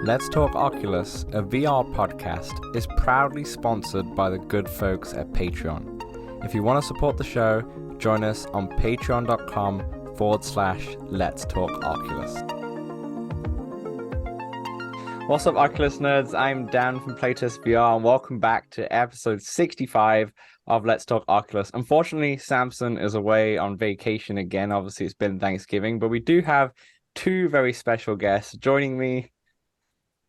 Let's Talk Oculus, a VR podcast, is proudly sponsored by the good folks at Patreon. If you want to support the show, join us on patreon.com/Let's Talk Oculus. What's up, Oculus nerds? I'm Dan from Playtest VR, and welcome back to episode 65 of Let's Talk Oculus. Unfortunately, Samson is away on vacation again. Obviously, it's been Thanksgiving, but we do have two very special guests joining me.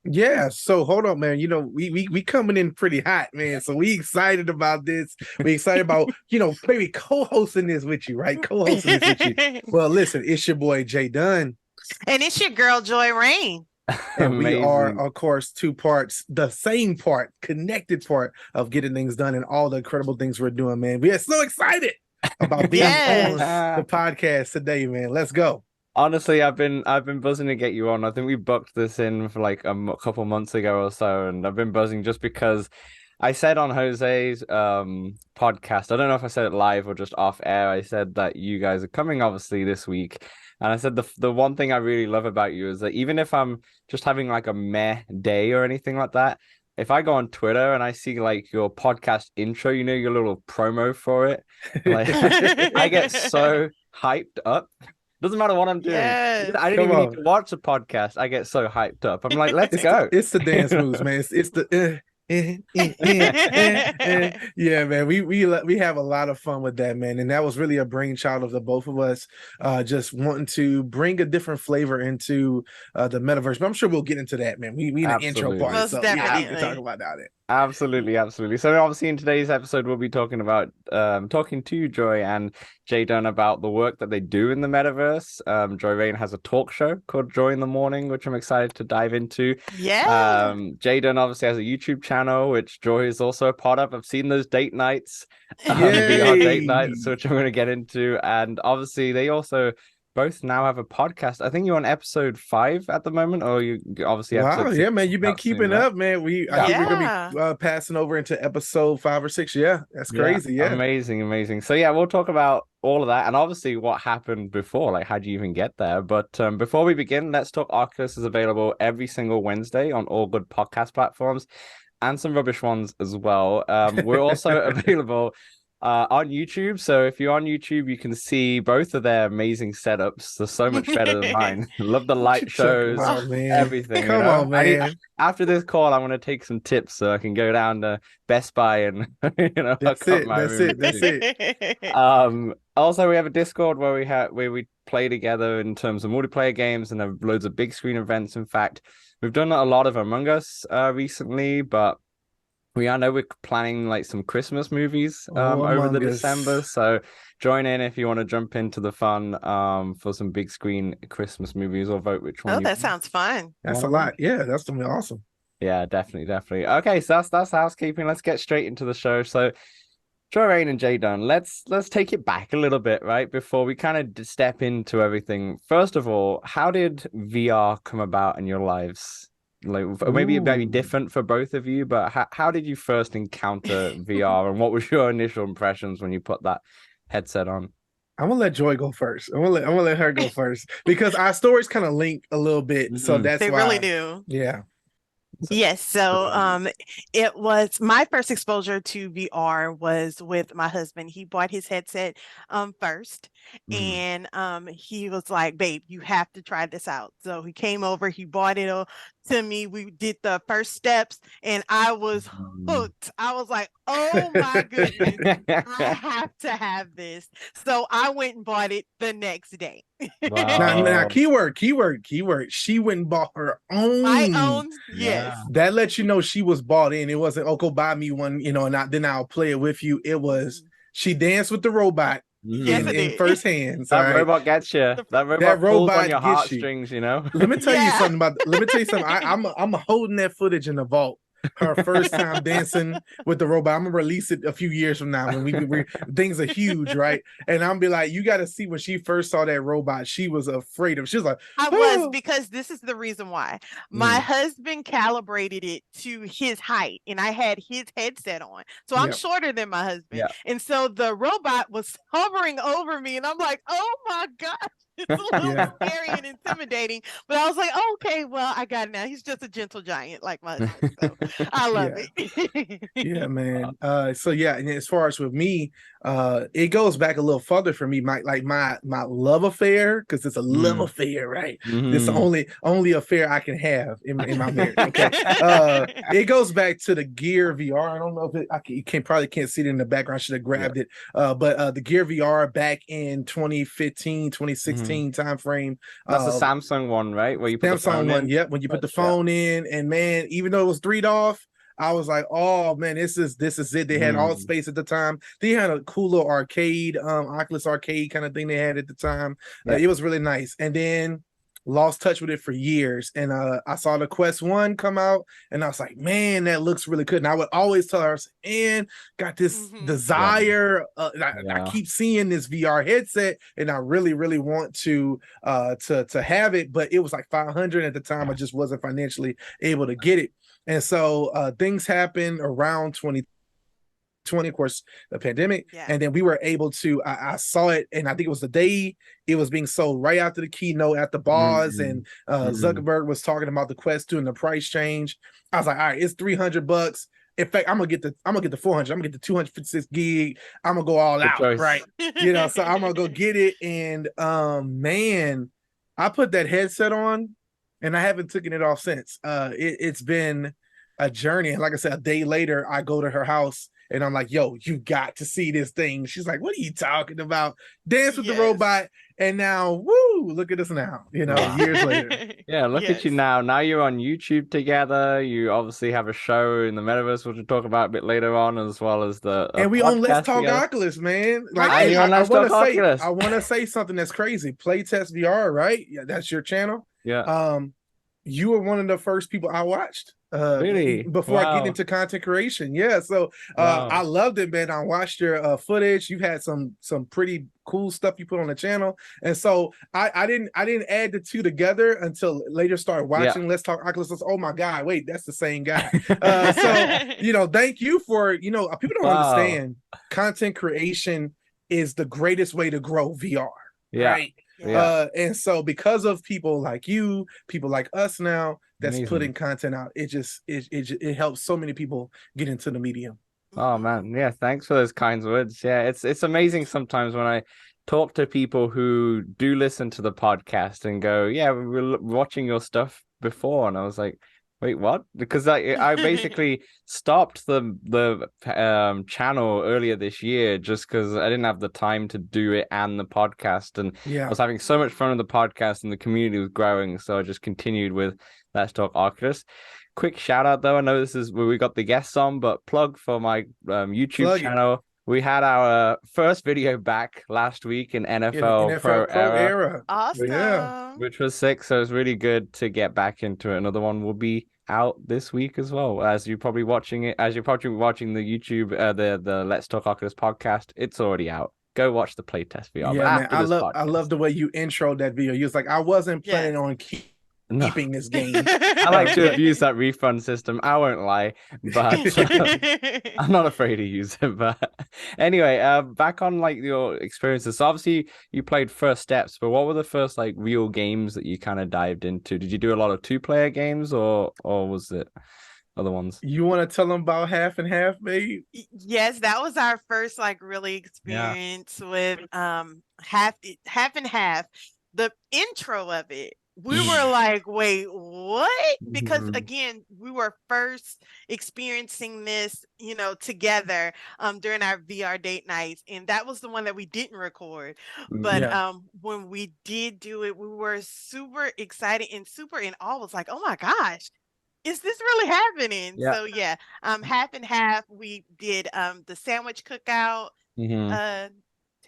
Yeah, so hold on, man. You know, we coming in pretty hot, man. So we excited about this. We excited about, maybe co-hosting this with you, right? Co-hosting this with you. Well, listen, it's your boy JDUN. And it's your girl JOYREIGN. And we are, of course, two parts, the same part, connected part of getting things done and all the incredible things we're doing, man. We are so excited about being on the podcast today, man. Let's go. Honestly, I've been buzzing to get you on. I think we booked this in for like a couple months ago or so, and I've been buzzing just because I said on Jose's podcast, I don't know if I said it live or just off air, I said that you guys are coming obviously this week. And I said the one thing I really love about you is that even if I'm just having like a meh day or anything like that, if I go on Twitter and I see like your podcast intro, your little promo for it, like I get so hyped up. Doesn't matter what I'm doing. Yes. I didn't even need to watch the podcast. I get so hyped up. I'm like, let's go. It's the dance moves, man. It's the yeah, man. We have a lot of fun with that, man. And that was really a brainchild of the both of us, just wanting to bring a different flavor into the metaverse. But I'm sure we'll get into that, man. We in the intro part. Most so definitely. we can talk about that. Absolutely. So obviously in today's episode, we'll be talking to Joy and JDUN about the work that they do in the metaverse. JOYREIGN has a talk show called Joy in the Morning, which I'm excited to dive into. Yeah. JDUN obviously has a YouTube channel, which Joy is also a part of. I've seen those date nights, VR date nights, which I'm going to get into. And obviously they also both now have a podcast. I think you're on episode 5 at the moment, or you obviously yeah, man, you've been keeping up, man. I think we're gonna be passing over into episode 5 or 6. Yeah, that's crazy. Yeah, amazing. So yeah, we'll talk about all of that and obviously what happened before, like how do you even get there. But before we begin, Let's Talk Oculus is available every single Wednesday on all good podcast platforms and some rubbish ones as well. We're also available on YouTube. So if you're on YouTube, you can see both of their amazing setups. They're so much better than mine. Love the light shows, everything. Come on, man. After this call, I'm going to take some tips so I can go down to Best Buy and That's it. Also, we have a Discord where we play together in terms of multiplayer games and have loads of big screen events. In fact, we've done a lot of Among Us recently, but I know we're planning like some Christmas movies over the December, so join in if you want to jump into the fun for some big screen Christmas movies, or vote which one. Oh, that sounds fun. That's a lot. Yeah, that's gonna be awesome. Yeah, definitely. Okay, so that's housekeeping. Let's get straight into the show. So JOYREIGN and JDUN, let's take it back a little bit, right? Before we kind of step into everything. First of all, how did VR come about in your lives? Like maybe it may be different for both of you, but how did you first encounter VR, and what was your initial impressions when you put that headset on? I'm gonna let Joy go first. I'm gonna let her go first because our stories kind of link a little bit. So that's they why. Really do. Yeah. Yes, so it was my first exposure to VR was with my husband. He bought his headset first, and he was like, "Babe, you have to try this out." So he came over, he bought it to me. We did the first steps, and I was hooked. I was like, "Oh my goodness, I have to have this." So I went and bought it the next day. Wow. Now, keyword. She went and bought her own. My own, yes. That lets you know she was bought in. It wasn't, go buy me one, and then I'll play it with you. It was, she danced with the robot in first hand. That robot gets you. That robot pulls on your heartstrings, Let me tell you something I'm holding that footage in the vault. Her first time dancing with the robot. I'm gonna release it a few years from now when we things are huge, right? And I'm be like, you got to see when she first saw that robot, she was afraid of. She was like, I was, because this is the reason why. My husband calibrated it to his height, and I had his headset on, so I'm shorter than my husband, and so the robot was hovering over me, and I'm like, oh my gosh. It's a little Yeah. scary and intimidating, but I was like, oh, okay, well, I got it now. He's just a gentle giant like my husband, so I love Yeah. it. Yeah, man. So yeah, and as far as with me, it goes back a little further for me. My love affair, because it's a love affair, right? This is the only affair I can have in my marriage. Okay. It goes back to the Gear VR. I don't know if you probably can't see it in the background. I should have grabbed it. But the Gear VR back in 2015, 2016 time frame. That's the Samsung one, right? Where you put the phone one, in? yep. When you put the phone in, and man, even though it was $3, I was like, oh man, this is it. They had all space at the time. They had a cool little arcade, Oculus arcade kind of thing they had at the time. It was really nice. And then lost touch with it for years. And I saw the Quest 1 come out, and I was like, man, that looks really good. And I would always tell her, man, got this desire. I keep seeing this VR headset, and I really, really want to have it, but it was like $500 at the time. I just wasn't financially able to get it. And so things happened around 2020, of course, the pandemic. And then we were able to, I saw it, and I think it was the day it was being sold right after the keynote at the bars. And Zuckerberg was talking about the Quest 2 and the price change. I was like, all right, it's $300. In fact, I'm gonna get the 400. I'm gonna get the 256 gig. I'm gonna go all out, right? So I'm gonna go get it. And man, I put that headset on, and I haven't taken it off since. It's been a journey. And like I said, a day later, I go to her house, and I'm like, yo, you got to see this thing. She's like, what are you talking about? Dance with the robot. And now, woo, look at us now, years later. Yeah, look at you now. Now you're on YouTube together. You obviously have a show in the Metaverse, which we'll talk about a bit later on, as well as the and we on Let's Talk Oculus, man. Like, I want to say something that's crazy. Playtest VR, right? Yeah, that's your channel. Yeah. You were one of the first people I watched. Really? Before I get into content creation. Yeah. So I loved it, man. I watched your footage. You had some pretty cool stuff you put on the channel. And so I didn't add the two together until later started watching Let's Talk Oculus. Oh my God, wait, that's the same guy. So thank you for, people don't understand content creation is the greatest way to grow VR. Right. And so because of people like you, people like us now that's putting content out, it helps so many people get into the medium. Oh man, yeah, thanks for those kind words. Yeah, it's amazing sometimes when I talk to people who do listen to the podcast and go, yeah, we were watching your stuff before, and I was like, wait, what? Because I basically stopped the channel earlier this year just because I didn't have the time to do it and the podcast, and I was having so much fun with the podcast and the community was growing, so I just continued with Let's Talk Oculus. Quick shout out though, I know this is where we got the guests on, but plug for my YouTube channel. We had our first video back last week in NFL Pro Era. Awesome. Yeah. Which was sick, so it's really good to get back into it. Another one will be out this week as well. As you're probably watching the YouTube, the Let's Talk Oculus podcast, it's already out. Go watch the playtest VR. Yeah, man, I love the way you introed that video. You was like, I wasn't planning on keeping this game. I like to abuse that refund system. I won't lie, but I'm not afraid to use it. But anyway, back on like your experiences. So obviously you played First Steps, but what were the first like real games that you kind of dived into? Did you do a lot of 2-player games, or was it other ones? You want to tell them about Half and Half, babe? Yes, that was our first like really experience with Half and Half. The intro of it, we were like, wait, what? Because again, we were first experiencing this, together during our VR date nights. And that was the one that we didn't record. But when we did do it, we were super excited and super in awe. It was like, oh my gosh, is this really happening? So Half and Half, we did the sandwich cookout,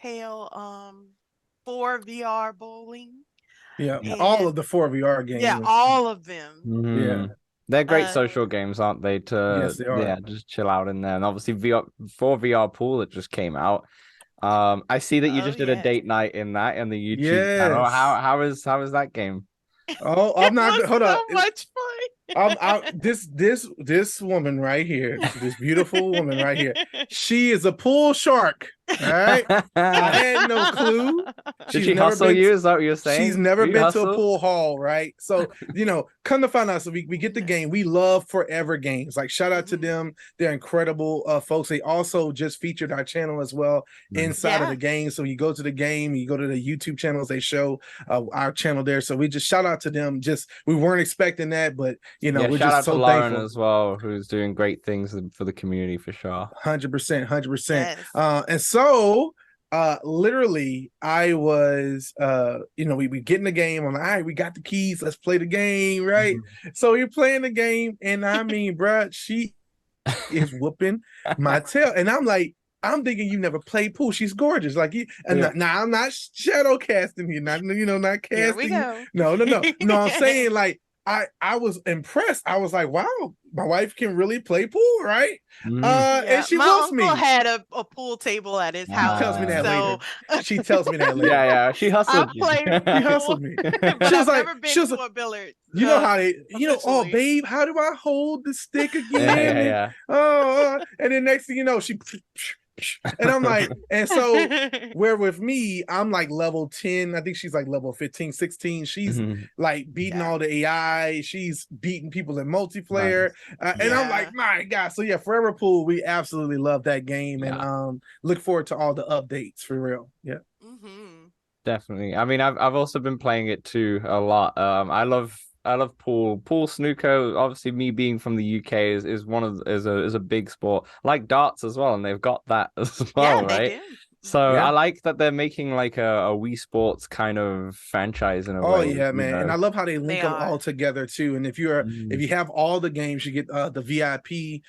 Tale 4 VR bowling. Yeah, all of the 4 VR games. Yeah, all of them. Yeah, they're great social games, aren't they? Yes, they are. Just chill out in there. And obviously, VR Pool that just came out. I see that you just did a date night in the YouTube channel. How is that game? Oh, I'm not. Hold on. So much fun. This woman right here, this beautiful woman right here, she is a pool shark. All right. I had no clue. Did she hustle you? Is that what you're saying? She's never been to a pool hall, right? So, come to find out. So we get the game. We love Forever Games. Like, shout out to them. They're incredible folks. They also just featured our channel as well inside of the game. So you go to the game, you go to the YouTube channels, they show our channel there. So we just shout out to them. Just, we weren't expecting that, but we're just so Lauren thankful as well, who's doing great things for the community for sure. 100%. Yes. And so literally I was we get in the game. I'm like, all right, we got the keys, let's play the game, right? So we're playing the game, and I mean, bruh, she is whooping my tail, and I'm like, I'm thinking you never played pool. She's gorgeous. Like, now I'm not shadow casting you, not casting. Here we go. No. I'm saying, like, I was impressed. I was like, wow, my wife can really play pool, right? And she loves me. My uncle had a pool table at his house. She tells me that later. She tells me that later. Yeah. She hustled you. She hustled me. She was like, to a billiard. You know how they, oh, babe, how do I hold the stick again? Yeah. And then next thing you know, she... And I'm like, and so where with me, I'm like level 10. I think she's like level 15, 16. She's like beating all the AI. She's beating people in multiplayer. And I'm like, my God. So yeah, Forever Pool, we absolutely love that game, and look forward to all the updates for real. Yeah. Definitely. I mean, I've also been playing it too a lot. I love pool, snooker. Obviously, me being from the UK is a big sport, like darts as well, and they've got that as well, right? So I like that they're making like a Wii Sports kind of franchise in a way. Oh yeah, man, and I love how they link them all together too. And if you have all the games, you get the VIP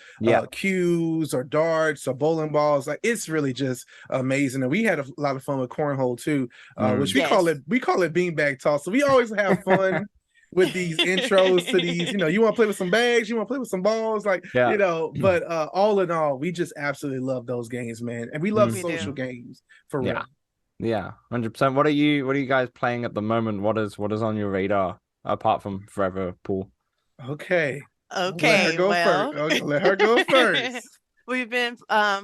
cues or darts or bowling balls. Like, it's really just amazing. And we had a lot of fun with cornhole too, which we call it beanbag toss. So we always have fun with these intros to these, you want to play with some bags, you want to play with some balls, like, but all in all, we just absolutely love those games, man. And we love social games for real. Yeah, 100%. What are you guys playing at the moment? What is on your radar apart from Forever Pool? Okay. Let her go first. Okay, let her go first. We've been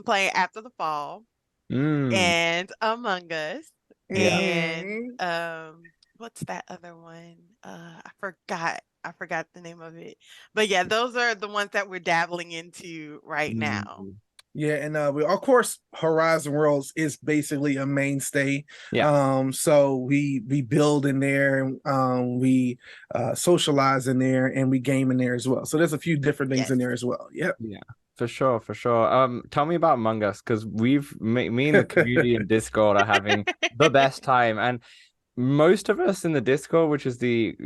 playing After the Fall and Among Us and what's that other one? I forgot the name of it. But yeah, those are the ones that we're dabbling into right now. Yeah, and we, of course, Horizon Worlds is basically a mainstay. So we build in there, and we socialize in there, and we game in there as well. So there's a few different things in there as well. Yeah. For sure. Tell me about Among Us, because me and the community in Discord are having the best time, and most of us in the Discord, which is the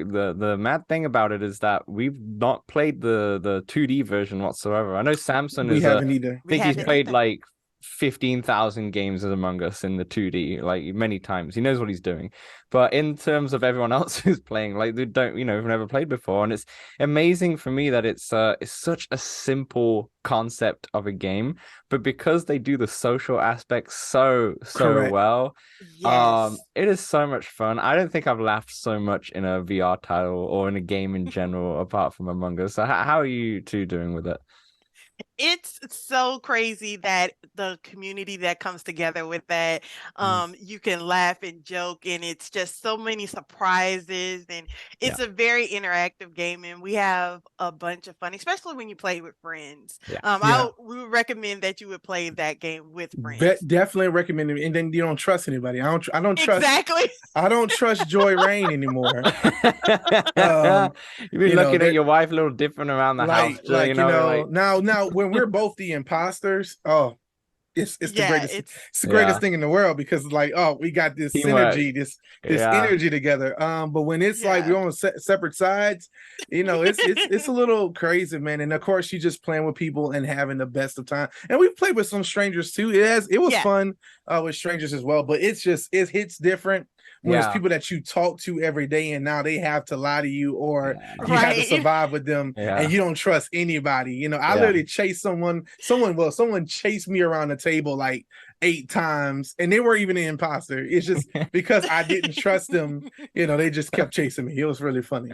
mad thing about it, is that we've not played the 2D version whatsoever. I know Samson haven't either. I think he's played like 15,000 games as Among Us in the 2D, like many times. He knows what he's doing. But in terms of everyone else who's playing, like, they don't, we've never played before. And it's amazing for me that it's such a simple concept of a game, but because they do the social aspects so well, it is so much fun. I don't think I've laughed so much in a VR title or in a game in general apart from Among Us. So how are you two doing with it? It's so crazy that the community that comes together with that, you can laugh and joke, and it's just so many surprises, and it's a very interactive game, and we have a bunch of fun, especially when you play with friends. We would recommend that you would play that game with friends. Definitely recommend it, and then you don't trust anybody. I don't trust exactly. I don't trust JOYREIGN anymore. You've been looking at your wife a little different around the house, now when we're both the imposters, it's the greatest. It's the greatest thing in the world, because like, we got this synergy, this energy together. But when it's like we're on separate sides, it's a little crazy, man. And of course, you just playing with people and having the best of time. And we've played with some strangers too. It was fun with strangers as well. But it hits different when it's people that you talk to every day, and now they have to lie to you, or you have to survive with them, and you don't trust anybody. I literally chased someone chased me around the table, like 8 times, and they weren't even an imposter. It's just because I didn't trust them. They just kept chasing me. It was really funny.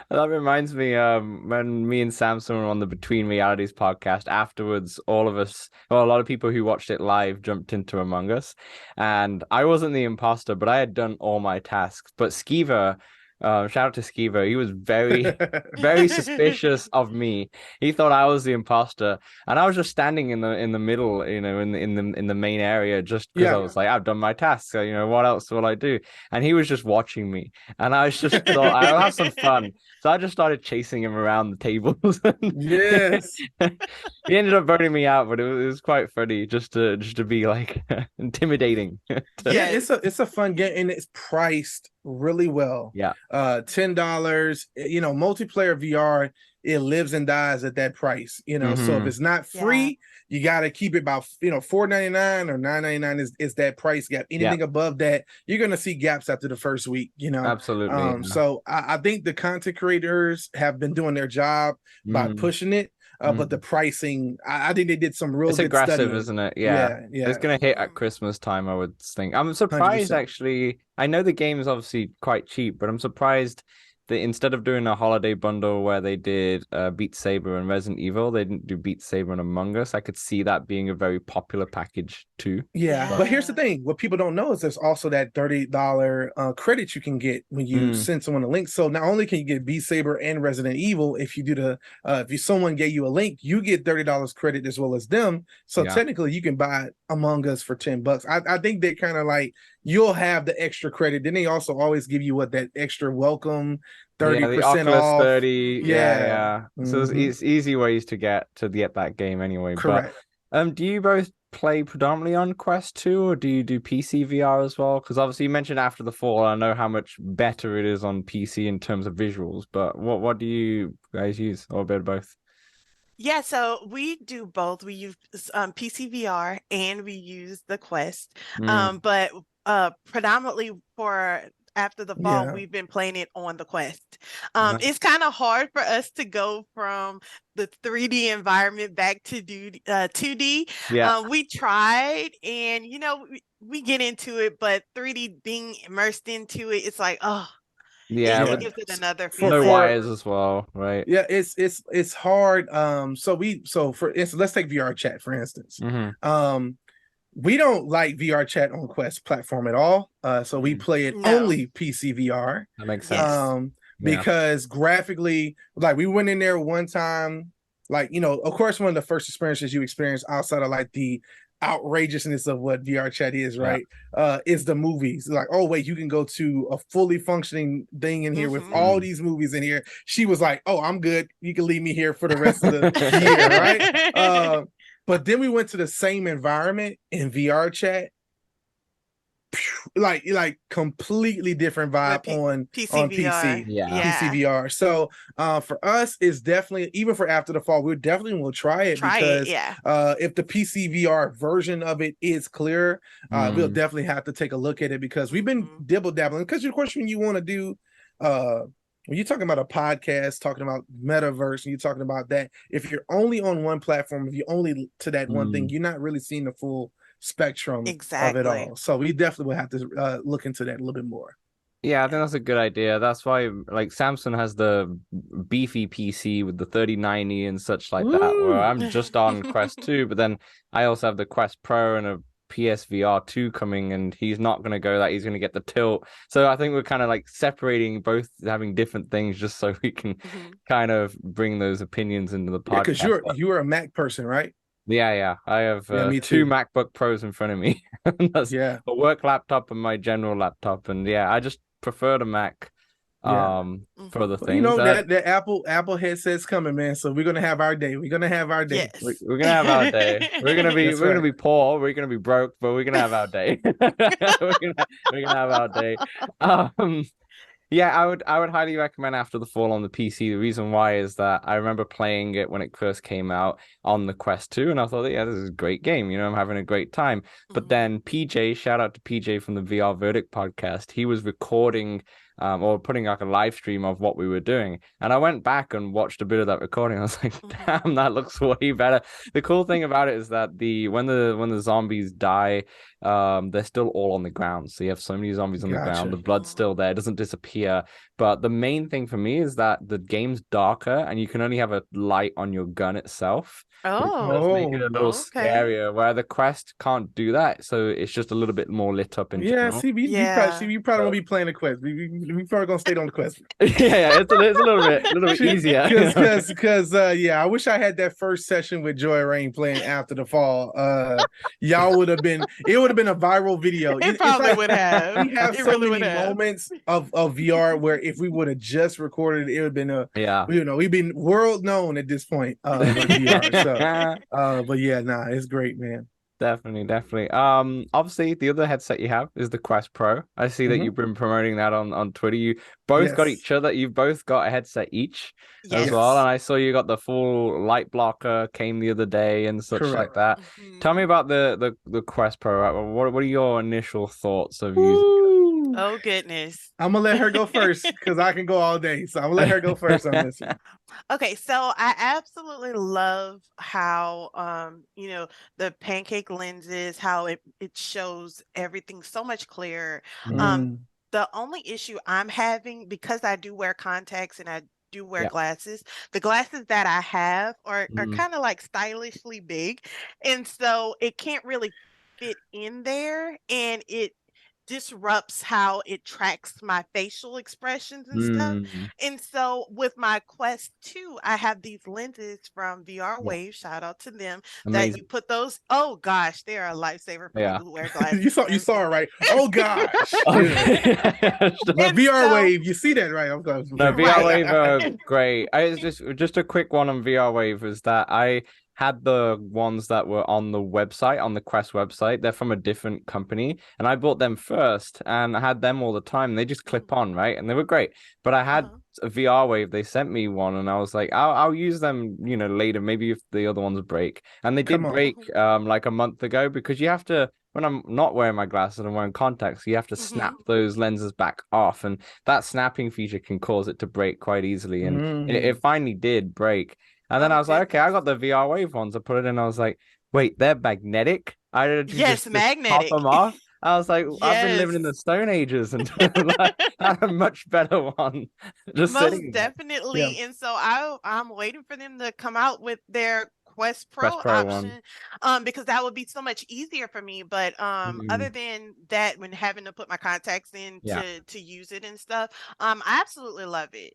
That reminds me, when me and Samson were on the Between Realities podcast, afterwards, all of us, well, a lot of people who watched it live jumped into Among Us, and I wasn't the imposter, but I had done all my tasks. But Skiva, shout out to Skiva, he was very, very suspicious of me. He thought I was the imposter, and I was just standing in the middle, in the main area, just because I was like, I've done my tasks, so what else will I do? And he was just watching me, and I was just thought I'll have some fun. So I just started chasing him around the tables. Yes. He ended up voting me out, but it was quite funny just to be like intimidating. Yeah, it's a fun game, and it's priced really well. Yeah. $10. Multiplayer VR, it lives and dies at that price. So if it's not free, you got to keep it about $4.99 or $9.99 is that price gap. Anything above that, you're gonna see gaps after the first week. Absolutely. So I think the content creators have been doing their job by pushing it. But the pricing, I think they did some real it's good aggressive, studying. isn't it? Yeah. It's gonna hit at Christmas time, I would think. I'm surprised 100%. actually. I know the game is obviously quite cheap, but I'm surprised that instead of doing a holiday bundle where they did Beat Saber and Resident Evil, they didn't do Beat Saber and Among Us. I could see that being a very popular package too. Yeah, but here's the thing: what people don't know is there's also that $30 credit you can get when you send someone a link. So not only can you get Beat Saber and Resident Evil, if you do someone gave you a link, you get $30 credit as well as them. So technically, you can buy Among Us for $10. I think they kind of like you'll have the extra credit. Then they also always give you that extra welcome 30% off. 30. Yeah. So it's easy ways to get that game anyway. Correct. But do you both play predominantly on Quest 2 or do you do PC VR as well? Because obviously you mentioned After the Fall. I know how much better it is on PC in terms of visuals, but what do you guys use, or a bit of both? Yeah, so we do both. We use PC VR and we use the Quest. But predominantly for After the Fall, we've been playing it on the Quest. It's kind of hard for us to go from the 3D environment back to 2D. We tried, and we get into it, but 3D being immersed into it, it's like, it gives it another feel. No wires as well, right? Yeah, it's hard. So for instance, let's take VR chat for instance. We don't like VR chat on Quest platform at all. So we play it only PC VR. That makes sense. Because graphically, like we went in there one time, of course, one of the first experiences you experience outside of like the outrageousness of what VR chat is, right? Is the movies. Like, oh wait, you can go to a fully functioning thing in here with all these movies in here. She was like, oh, I'm good. You can leave me here for the rest of the year, right? But then we went to the same environment in VR chat. Like completely different vibe on PC. PC VR. So for us, it's definitely, even for After the Fall, we definitely will try it because if the PC VR version of it is clear, we'll definitely have to take a look at it because we've been dibble dabbling. Because of course, when you want to do when you're talking about a podcast, talking about Metaverse, and you're talking about that, if you're only on one platform, if you're only to that one thing, you're not really seeing the full spectrum of it all. So we definitely will have to look into that a little bit more. Yeah, I think that's a good idea. That's why, like, Samson has the beefy PC with the 3090 and such like that, where I'm just on Quest 2, but then I also have the Quest Pro and a PSVR 2 coming, and he's not going to go that. He's going to get the tilt. So I think we're kind of like separating both, having different things just so we can kind of bring those opinions into the podcast. Because you're a Mac person, right? Yeah. I have me two too. MacBook Pros in front of me. That's a work laptop and my general laptop. And I just prefer the Mac for other things. You know, that Apple headset's coming, man. So we're gonna have our day. We're gonna have our day. Yes. We're gonna have our day. We're gonna be poor. We're gonna be broke, but we're gonna have our day. we're gonna have our day. I would highly recommend After the Fall on the PC. The reason why is that I remember playing it when it first came out on the Quest 2, and I thought, this is a great game. I'm having a great time. But then PJ, shout out to PJ from the VR Verdict podcast, he was recording or putting like a live stream of what we were doing. And I went back and watched a bit of that recording. I was like, damn, that looks way better. The cool thing about it is that when the zombies die, they're still all on the ground. So you have so many zombies on the ground. The blood's still there, it doesn't disappear. But the main thing for me is that the game's darker and you can only have a light on your gun itself. Oh, Which does make it a little scarier, where the Quest can't do that. So it's just a little bit more lit up in general. See, we probably won't be playing the Quest. We probably gonna stay on the Quest. Yeah, it's a little bit easier. Because I wish I had that first session with JOYREIGN playing After the Fall. Y'all would have been. It would have been a viral video. It probably would have. We have so many moments of VR where if we would have just recorded it, it would have been we've been world known at this point with VR. So, but it's great, man. Definitely. Obviously the other headset you have is the Quest Pro. I see that you've been promoting that on Twitter. You both got each other. You've both got a headset each as well. And I saw you got the full light blocker came the other day and such like that. Tell me about the Quest Pro. What are your initial thoughts of using it? Oh goodness. I'm gonna let her go first because I can go all day. So I'm gonna let her go first on this one. Okay, so I absolutely love how the pancake lenses, how it shows everything so much clearer. The only issue I'm having, because I do wear contacts and I do wear glasses, the glasses that I have are kind of like stylishly big, and so it can't really fit in there, and it disrupts how it tracks my facial expressions and stuff. And so with my Quest 2, I have these lenses from VR Wave, shout out to them. Amazing. That you put those, oh gosh, they're a lifesaver for people who wear glasses. you saw it, right? Oh gosh. But VR Wave, you see that, right? I'm going. No, VR Wave are great. Just a quick one on VR Wave is that I had the ones that were on the website, on the Quest website. They're from a different company, and I bought them first, and I had them all the time. They just clip on, right? And they were great. But I had a VR Wave. They sent me one, and I was like, I'll use them, later, maybe if the other ones break. And they did break like a month ago, because you have to, when I'm not wearing my glasses and I'm wearing contacts, you have to snap those lenses back off, and that snapping feature can cause it to break quite easily. And it finally did break. And then I was like, okay, I got the VR Wave ones. I put it in. I was like, wait, they're magnetic? I did just magnetic. Pop them off. I was like, I've been living in the Stone Ages and I had a much better one. Most definitely. And so I'm waiting for them to come out with their Quest Pro option, because that would be so much easier for me. But other than that, when having to put my contacts in to use it and stuff, I absolutely love it.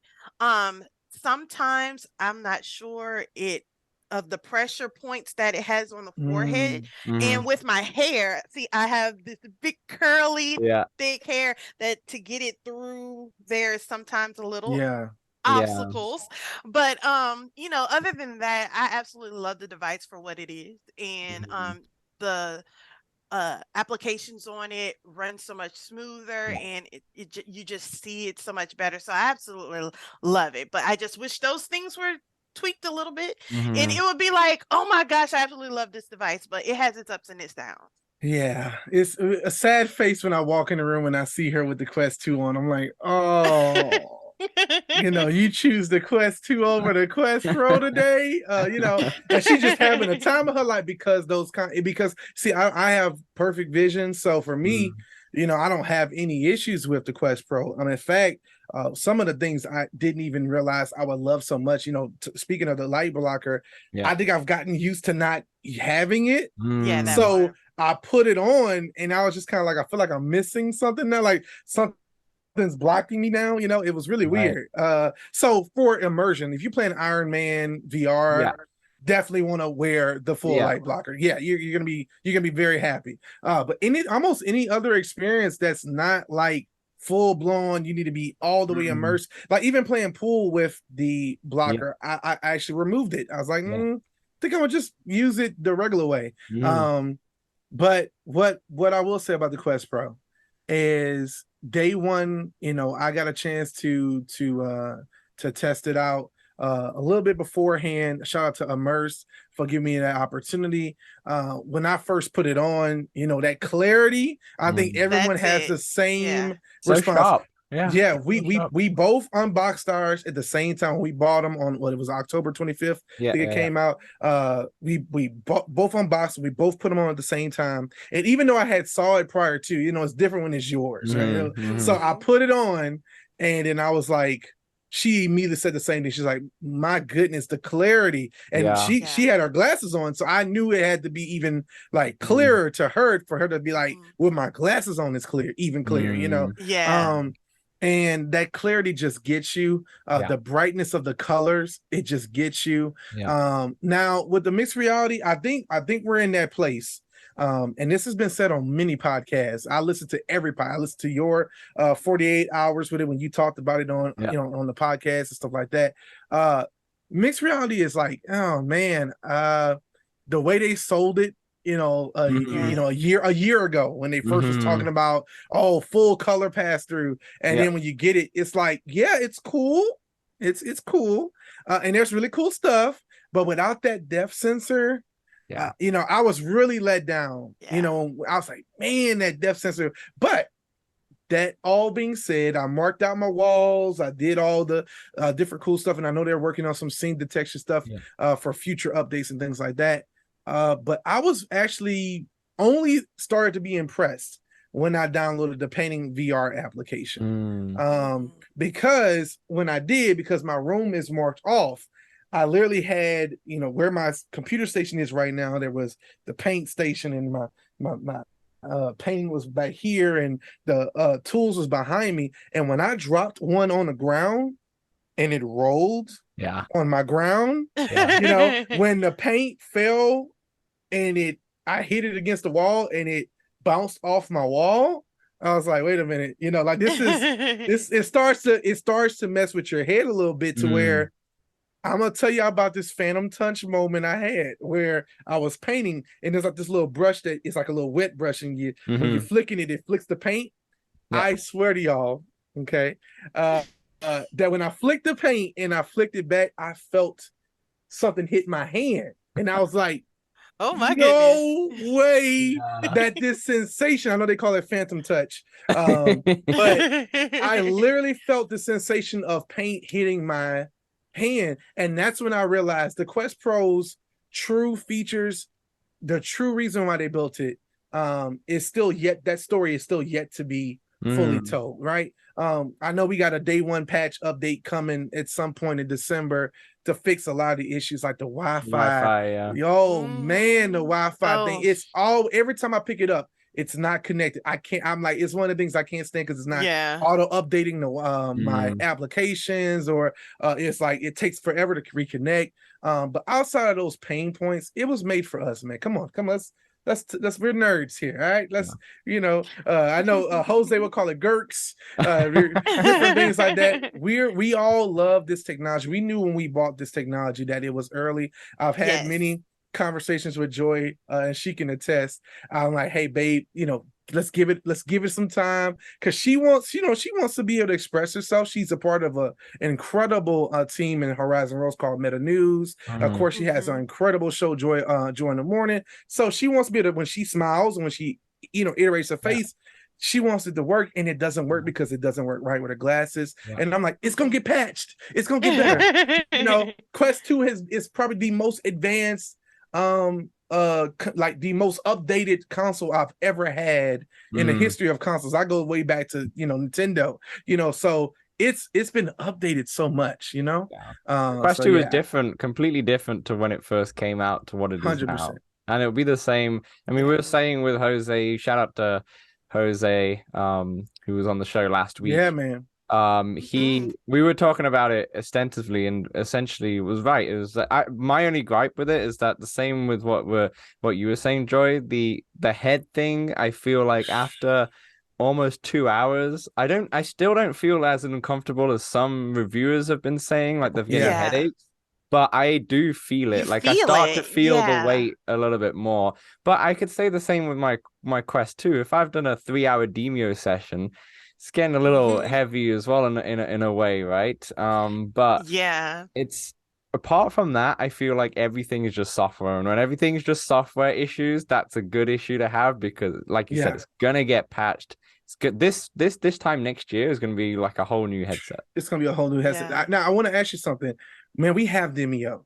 Sometimes I'm not sure of the pressure points that it has on the forehead. And with my hair, see, I have this big curly thick hair that to get it through there is sometimes a little obstacles. But other than that, I absolutely love the device for what it is. And the applications on it run so much smoother, and you just see it so much better. So I absolutely love it, but I just wish those things were tweaked a little bit, and it would be like, oh my gosh, I absolutely love this device, but it has its ups and its downs. Yeah, it's a sad face when I walk in the room and I see her with the Quest 2 on. I'm like, oh. You choose the Quest 2 over the Quest Pro today, and she's just having a time of her life because see, I have perfect vision. So for me, I don't have any issues with the Quest Pro. In fact, some of the things I didn't even realize I would love so much, speaking of the light blocker, I think I've gotten used to not having it. So I put it on and I was just kind of like, I feel like I'm missing something now, like something's blocking me now. It was really weird. So for immersion, if you play an Iron Man VR, definitely want to wear the full light blocker. You're gonna be very happy. But almost any other experience that's not like full blown, you need to be all the way immersed. Like even playing pool with the blocker, I actually removed it. I was like, I think I'm gonna just use it the regular way. But what I will say about the Quest Pro is day one, I got a chance to test it out a little bit beforehand. Shout out to Immerse for giving me that opportunity. When I first put it on, that clarity, I think everyone has the same response. Yeah, we both unboxed ours at the same time. We bought them on what it was October 25th. I think it came out. We both unboxed. We both put them on at the same time. And even though I had saw it prior to, it's different when it's yours. Right? So I put it on, and then I was like, she immediately said the same thing. She's like, my goodness, the clarity. And she had her glasses on, so I knew it had to be even like clearer to her, for her to be like, with my glasses on, it's clear, even clearer, and that clarity just gets you. The brightness of the colors, it just gets you. Now with the mixed reality, I think we're in that place. And this has been said on many podcasts. I listen to every pod. I listen to your 48 hours with it when you talked about it on on the podcast and stuff like that. Mixed reality is like, oh man, the way they sold it, a year ago when they first was talking about full color pass through, and then when you get it, it's like, it's cool, it's cool, and there's really cool stuff, but without that depth sensor, I was really let down. I was like, man, that depth sensor. But that all being said, I marked out my walls. I did all the different cool stuff, and I know they're working on some scene detection stuff for future updates and things like that. But I was actually only started to be impressed when I downloaded the Painting VR application. Because when I did, because my room is marked off, I literally had, where my computer station is right now, there was the paint station, and my painting was back here, and the tools was behind me. And when I dropped one on the ground and it rolled on my ground, when the paint fell and I hit it against the wall and it bounced off my wall, I was like, wait a minute, like it starts to mess with your head a little bit, to where I'm gonna tell you about this phantom touch moment I had where I was painting, and there's like this little brush that is like a little wet brush, and when you're flicking it, it flicks the paint. I swear to y'all, okay, that when I flicked the paint and I flicked it back, I felt something hit my hand, and I was like, oh my goodness, no way that this sensation, I know they call it phantom touch, but I literally felt the sensation of paint hitting my hand, and that's when I realized the Quest Pro's true features, the true reason why they built it, is still yet, that story is still yet to be fully told, right? I know we got a day one patch update coming at some point in December to fix a lot of the issues like the Wi-Fi. Man, the Wi-Fi thing, it's every time I pick it up, it's not connected. I'm like, it's one of the things I can't stand, because it's not auto updating the my applications, or it's like it takes forever to reconnect. But outside of those pain points, it was made for us, man. Come on, let's we're nerds here, all right? Let's I know Jose would call it Gurks, different things like that. We all love this technology. We knew when we bought this technology that it was early. I've had many conversations with Joy, and she can attest. I'm like, hey babe, let's give it some time, because she wants to be able to express herself. She's a part of an incredible team in Horizon Roads called Meta News. Of course, she has an incredible show, Joy in the Morning. So she wants to be able to, when she smiles and when she iterates her face, she wants it to work, and it doesn't work because it doesn't work right with her glasses. And I'm like, it's gonna get patched, it's gonna get better. Quest 2 is probably the most advanced, like the most updated console I've ever had in the history of consoles. I go way back to Nintendo, so it's been updated so much, Quest 2 is different, completely different to when it first came out to what it is 100%. Now. And it'll be the same. I mean, we were saying with Jose, shout out to Jose, who was on the show last week. Yeah, man. We were talking about it extensively, and essentially it was right. It was my only gripe with it is that the same with what you were saying, Joy, the head thing. I feel like after almost 2 hours, I still don't feel as uncomfortable as some reviewers have been saying, like they're getting headaches. But I do feel it. I start to feel the weight a little bit more. But I could say the same with my Quest 2. If I've done a 3-hour Demio session, it's getting a little heavy as well in a way, right? But it's, apart from that, I feel like everything is just software, and when everything's just software issues, that's a good issue to have, because like you said, it's gonna get patched, it's good. This time next year is going to be like a whole new headset. It's gonna be a whole new headset. Yeah. Now I want to ask you something, man. We have Demio.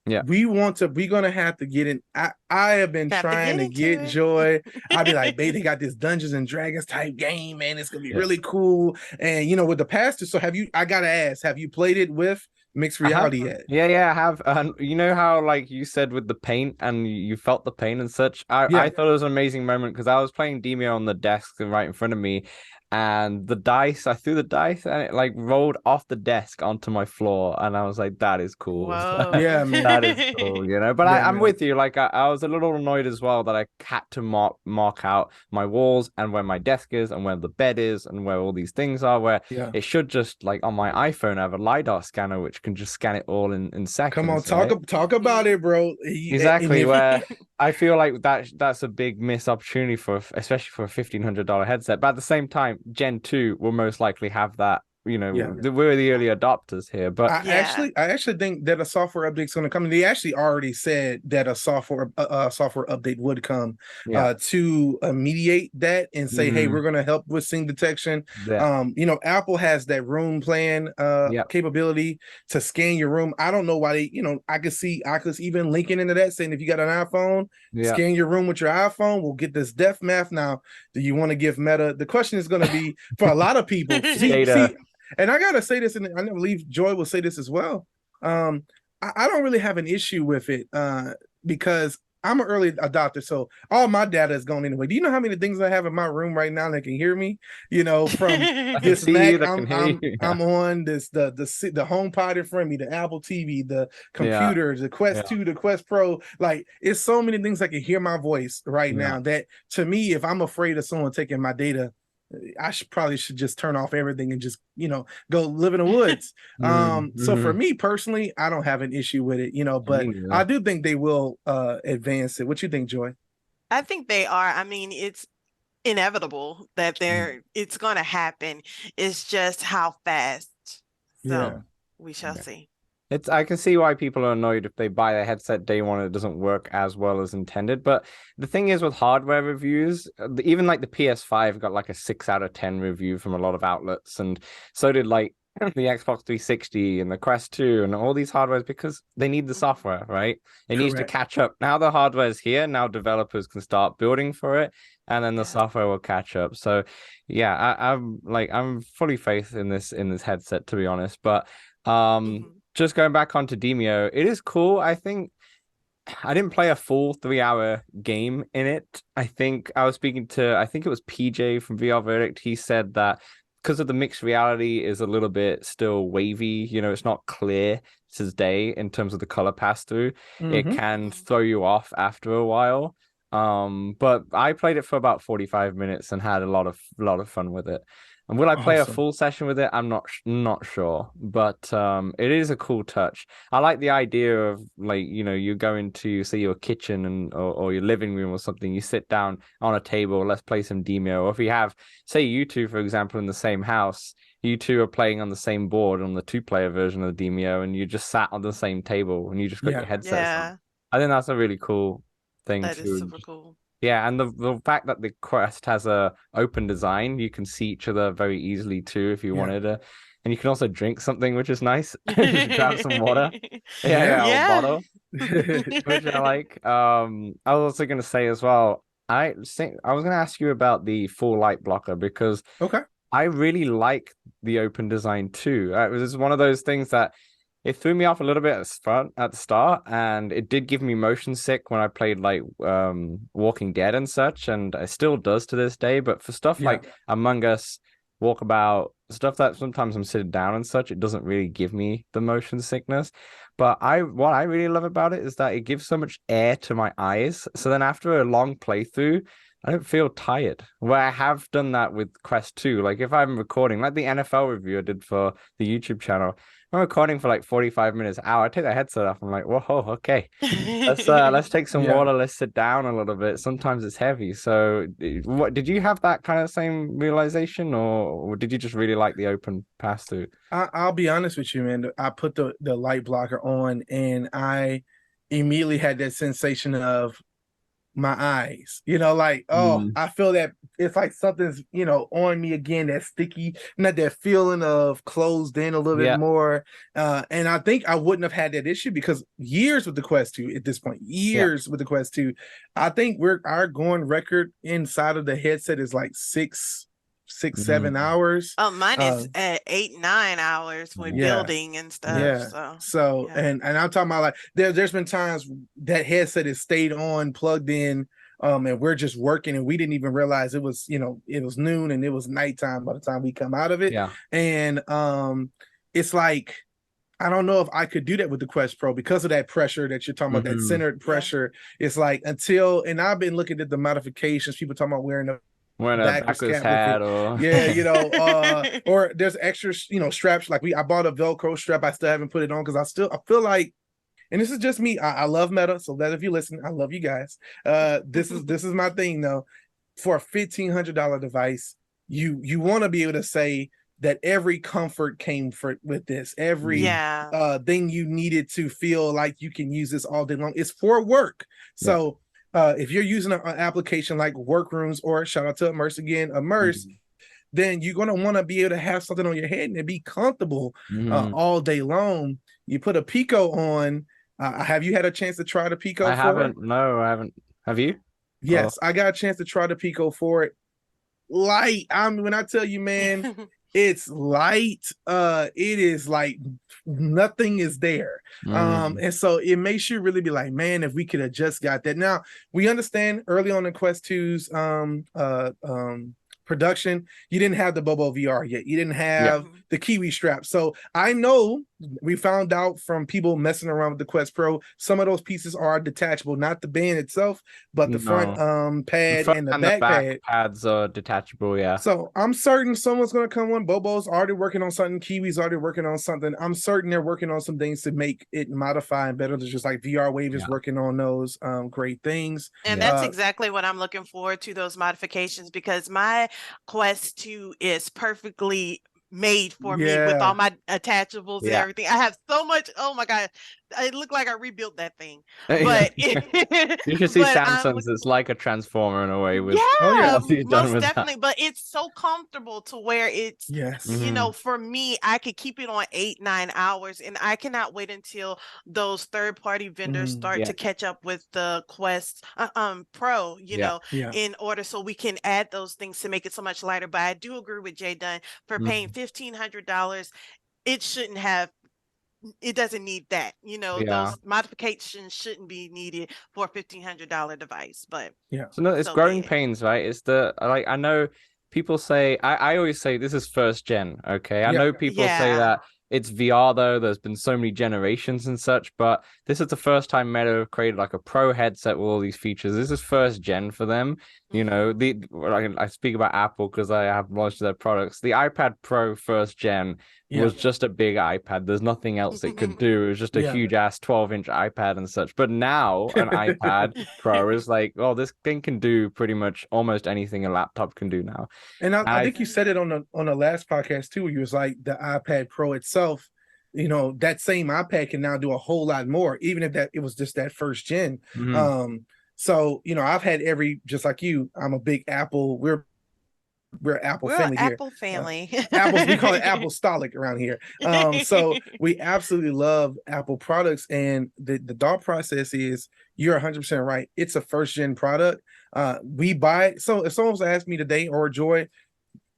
Yeah. We're gonna have to get in. I have been trying to get Joy. I'd be like, babe, they got this Dungeons and Dragons type game, man. It's gonna be really cool. And with the pastor. So I gotta ask, have you played it with mixed reality yet? Yeah, I have. You know how like you said with the paint and you felt the pain and such. I thought it was an amazing moment because I was playing Demio on the desk right in front of me, and I threw the dice and it like rolled off the desk onto my floor, and I was like, that is cool. Yeah, man. That is cool, But I'm with you. Like I was a little annoyed as well that I had to mark out my walls and where my desk is and where the bed is and where all these things are, where it should just like on my iPhone I have a LiDAR scanner which can just scan it all in seconds. Come on, talk about it, bro. Exactly. Where I feel like that's a big missed opportunity especially for a $1,500 headset. But at the same time, Gen 2 will most likely have that. We're the early adopters here, but I actually think that a software update is going to come. They actually already said that a software update would come to mediate that and say, hey, we're going to help with scene detection. Apple has that room plan capability to scan your room. I don't know why they, I could see Oculus even linking into that, saying if you got an iPhone, scan your room with your iPhone. We'll get this depth math. Now, do you want to give Meta? The question is going to be for a lot of people. And I gotta say this, and I believe Joy will say this as well. I don't really have an issue with it because I'm an early adopter, so all my data is gone anyway. Do you know how many things I have in my room right now that can hear me? From this Mac I'm on, this the HomePod in front of me, the Apple TV, the computer, the Quest 2, the Quest Pro. Like, it's so many things that can hear my voice right now that, to me, if I'm afraid of someone taking my data, I probably should just turn off everything and just, go live in the woods. So for me personally, I don't have an issue with it, but I do think they will advance it. What you think, Joy? I think they are. I mean, it's inevitable that it's going to happen. It's just how fast. So we shall see. I can see why people are annoyed if they buy a headset day one and it doesn't work as well as intended. But the thing is with hardware reviews, even like the PS5 got like a 6 out of 10 review from a lot of outlets, and so did like the Xbox 360 and the Quest 2 and all these hardwares, because they need the software, right? It needs to catch up. Now the hardware is here. Now developers can start building for it, and then the software will catch up. So I'm fully faith in this headset, to be honest. But just going back onto Demio, it is cool. I think I didn't play a full 3-hour game in it. I think I was speaking to, I think it was PJ from VR Verdict. He said that because of the mixed reality is a little bit still wavy, it's not clear as day in terms of the color pass through. It can throw you off after a while. But I played it for about 45 minutes and had a lot of fun with it. And will I play a full session with it? I'm not sure, but it is a cool touch. I like the idea of, like, you go into, say, your kitchen or your living room or something, you sit down on a table, let's play some Demio. Or if you have, say, you two, for example, in the same house, you two are playing on the same board on the 2-player version of the Demio, and you just sat on the same table and you just got your headsets on. I think that's a really cool thing. That is super cool. Yeah, and the fact that the Quest has a open design, you can see each other very easily too if you wanted to. And you can also drink something, which is nice. Just grab some water. Bottle. Which I like. I was also going to say as well, I was going to ask you about the full light blocker, because I really like the open design too. It was one of those things that it threw me off a little bit at the start, and it did give me motion sick when I played like Walking Dead and such, and it still does to this day. But for stuff like Among Us, Walkabout, stuff that sometimes I'm sitting down and such, it doesn't really give me the motion sickness. But what I really love about it is that it gives so much air to my eyes. So then after a long playthrough, I don't feel tired. Where I have done that with Quest 2. Like if I'm recording, like the NFL review I did for the YouTube channel, I'm recording for like 45 minutes, hour. I take the headset off. I'm like, whoa, okay. Let's take some water. Let's sit down a little bit. Sometimes it's heavy. So what did you have that kind of same realization, or did you just really like the open pass through? I'll be honest with you, man. I put the light blocker on and I immediately had that sensation of my eyes, like, oh, I feel that it's like something's, on me again, that sticky, not that feeling of closed in a little bit more. And I think I wouldn't have had that issue because years with the Quest 2 at this point, with the Quest 2, I think our going record inside of the headset is like 7 hours. Oh, mine is at 8-9 hours with building and stuff. And I'm talking about like there's been times that headset has stayed on, plugged in, and we're just working and we didn't even realize it was, it was noon and it was nighttime by the time we come out of it. And it's like, I don't know if I could do that with the Quest Pro because of that pressure that you're talking about, that centered pressure. It's like and I've been looking at the modifications, people talking about wearing a backwards hat or or there's extra straps, like I bought a Velcro strap. I still haven't put it on because I feel like, and this is just me, I love Meta, so that if you listen, I love you guys. This is my thing though. For a $1,500 device, you want to be able to say that every comfort came with this, every thing you needed to feel like you can use this all day long. It's for work. So if you're using an application like Workrooms, or shout out to Immerse again, then you're going to want to be able to have something on your head and be comfortable all day long. You put a Pico on. Have you had a chance to try the Pico? I haven't. No, I haven't. Have you? Yes, I got a chance to try the Pico for it. Light. When I tell you, man, it's light. It is like nothing is there. And so it makes you really be like, man, if we could have just got that. Now we understand early on in Quest 2's production, you didn't have the Bobo VR yet. You didn't have the Kiwi strap. So I know we found out from people messing around with the Quest Pro, some of those pieces are detachable, not the band itself, but the front pad and the back pads are detachable. So I'm certain someone's going to come on. Bobo's already working on something. Kiwi's already working on something. I'm certain they're working on some things to make it modify and better. It's just like VR Wave is working on those great things. And that's exactly what I'm looking forward to, those modifications, because my Quest 2 is perfectly made for me with all my attachables and everything. I have so much. Oh my God. It looked like I rebuilt that thing. But you should see Samsung's. It's like a transformer in a way. With most definitely. That. But it's so comfortable to where it's for me, I could keep it on 8-9 hours, and I cannot wait until those third-party vendors start to catch up with the Quest Pro, in order so we can add those things to make it so much lighter. But I do agree with JDUN for paying $1,500. It shouldn't have. It doesn't need that, those modifications shouldn't be needed for a $1,500 device. But so no, it's growing pains, right? It's I know people say, I always say this is first gen. Okay, I know people say that it's VR though. There's been so many generations and such, but this is the first time Meta have created like a pro headset with all these features. This is first gen for them. I speak about Apple because I have launched their products. The iPad Pro first gen was just a big iPad. There's nothing else it could do. It was just a huge ass 12-inch iPad and such. But now an iPad Pro is like, oh, this thing can do pretty much almost anything a laptop can do now. And I think you said it on the last podcast too, where you was like, the iPad Pro itself, that same iPad can now do a whole lot more, even if it was just that first gen. So, I've had just like you, I'm a big Apple. We're Apple family here. Apple family. We call it Apple-stolic around here. So we absolutely love Apple products. And the thought process is, you're 100% right. It's a first-gen product. We buy it. So if someone's asked me today, or Joy,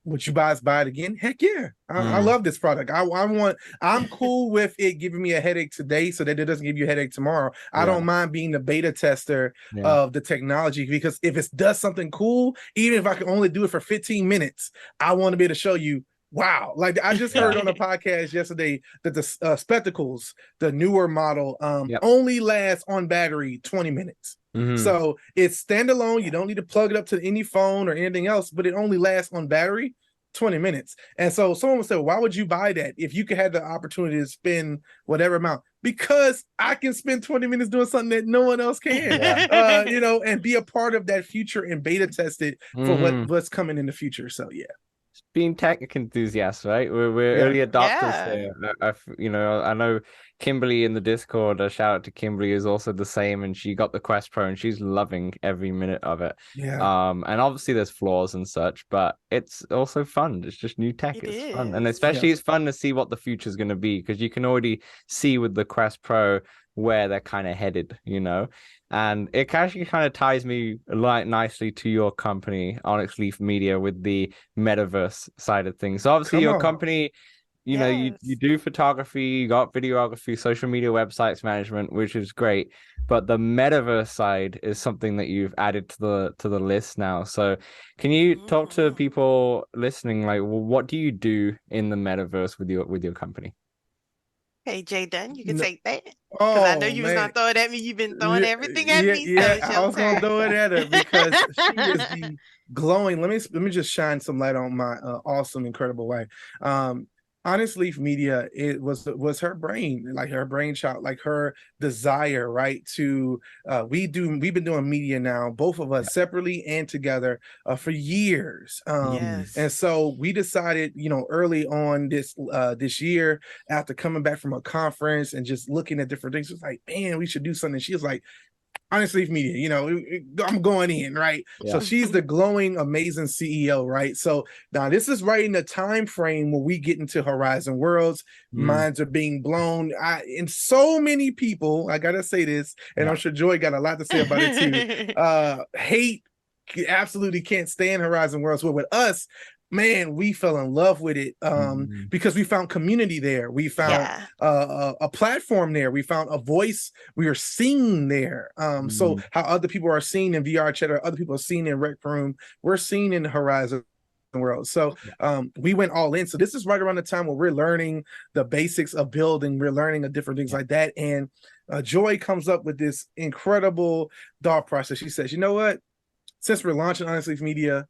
would you buy it again? Heck yeah. I love this product. I'm cool with it giving me a headache today so that it doesn't give you a headache tomorrow. I don't mind being the beta tester of the technology, because if it does something cool, even if I can only do it for 15 minutes, I want to be able to show you, wow. Like I just heard on a podcast yesterday that the spectacles, the newer model, only last on battery 20 minutes. So it's standalone. You don't need to plug it up to any phone or anything else, but it only lasts on battery 20 minutes. And so someone would say, why would you buy that if you could have the opportunity to spend whatever amount? Because I can spend 20 minutes doing something that no one else can, and be a part of that future and beta test it for what's coming in the future. So being tech enthusiasts, right? We're Yeah. early adopters Yeah. here. You know, I know Kimberly in the Discord. A shout out to Kimberly is also the same, and she got the Quest Pro, and she's loving every minute of it. Yeah. And obviously there's flaws and such, but it's also fun. It's just new tech. It It's fun, and is. especially Yeah. it's fun to see what the future is going to be because you can already see with the Quest Pro where they're kind of headed, you know. And it actually kind of ties me like nicely to your company, Onyx Leaf Media, with the metaverse side of things. So obviously Come your on. company, you know, you Yes. do photography, you got videography, social media websites management, which is great. But the metaverse side is something that you've added to the list now. So can you talk to Mhm. people listening, like, well, what do you do in the metaverse with your company? Hey, JDUN, you can No, take that because I know oh you was gonna man. throw it at me. You've been throwing Yeah, everything at yeah, me, so yeah. it's I your was gonna turn. throw it at her because she is the glowing. Let me just shine some light on my awesome, incredible wife. Um, Honest Leaf Media, it was her brain, like her brainchild, like her desire, right? To we've been doing media now, both of Yeah. us separately and together for years. And Yes. so we decided, early on this year, after coming back from a conference and just looking at different things, it's like, man, we should do something. She was like, honestly, media, I'm going in, right? So Yeah. she's the glowing, amazing CEO, right? So now this is right in the time frame where we get into Horizon Worlds, Mm, minds are being blown. And so many people, I gotta say this, and I'm yeah. sure Joy got a lot to say about it too. Hate, absolutely can't stand Horizon Worlds. But with us, man, we fell in love with it Mm, because we found community there. We found Yeah. a platform there. We found a voice. We are seen there. So mm, how other people are seen in VR chat or other people are seen in Rec Room, we're seen in the Horizon World. So yeah. we went all in. So this is right around the time where we're learning the basics of building. We're learning of different things Yeah. like that. And Joy comes up with this incredible thought process. She says, you know what? Since we're launching Honestly Media,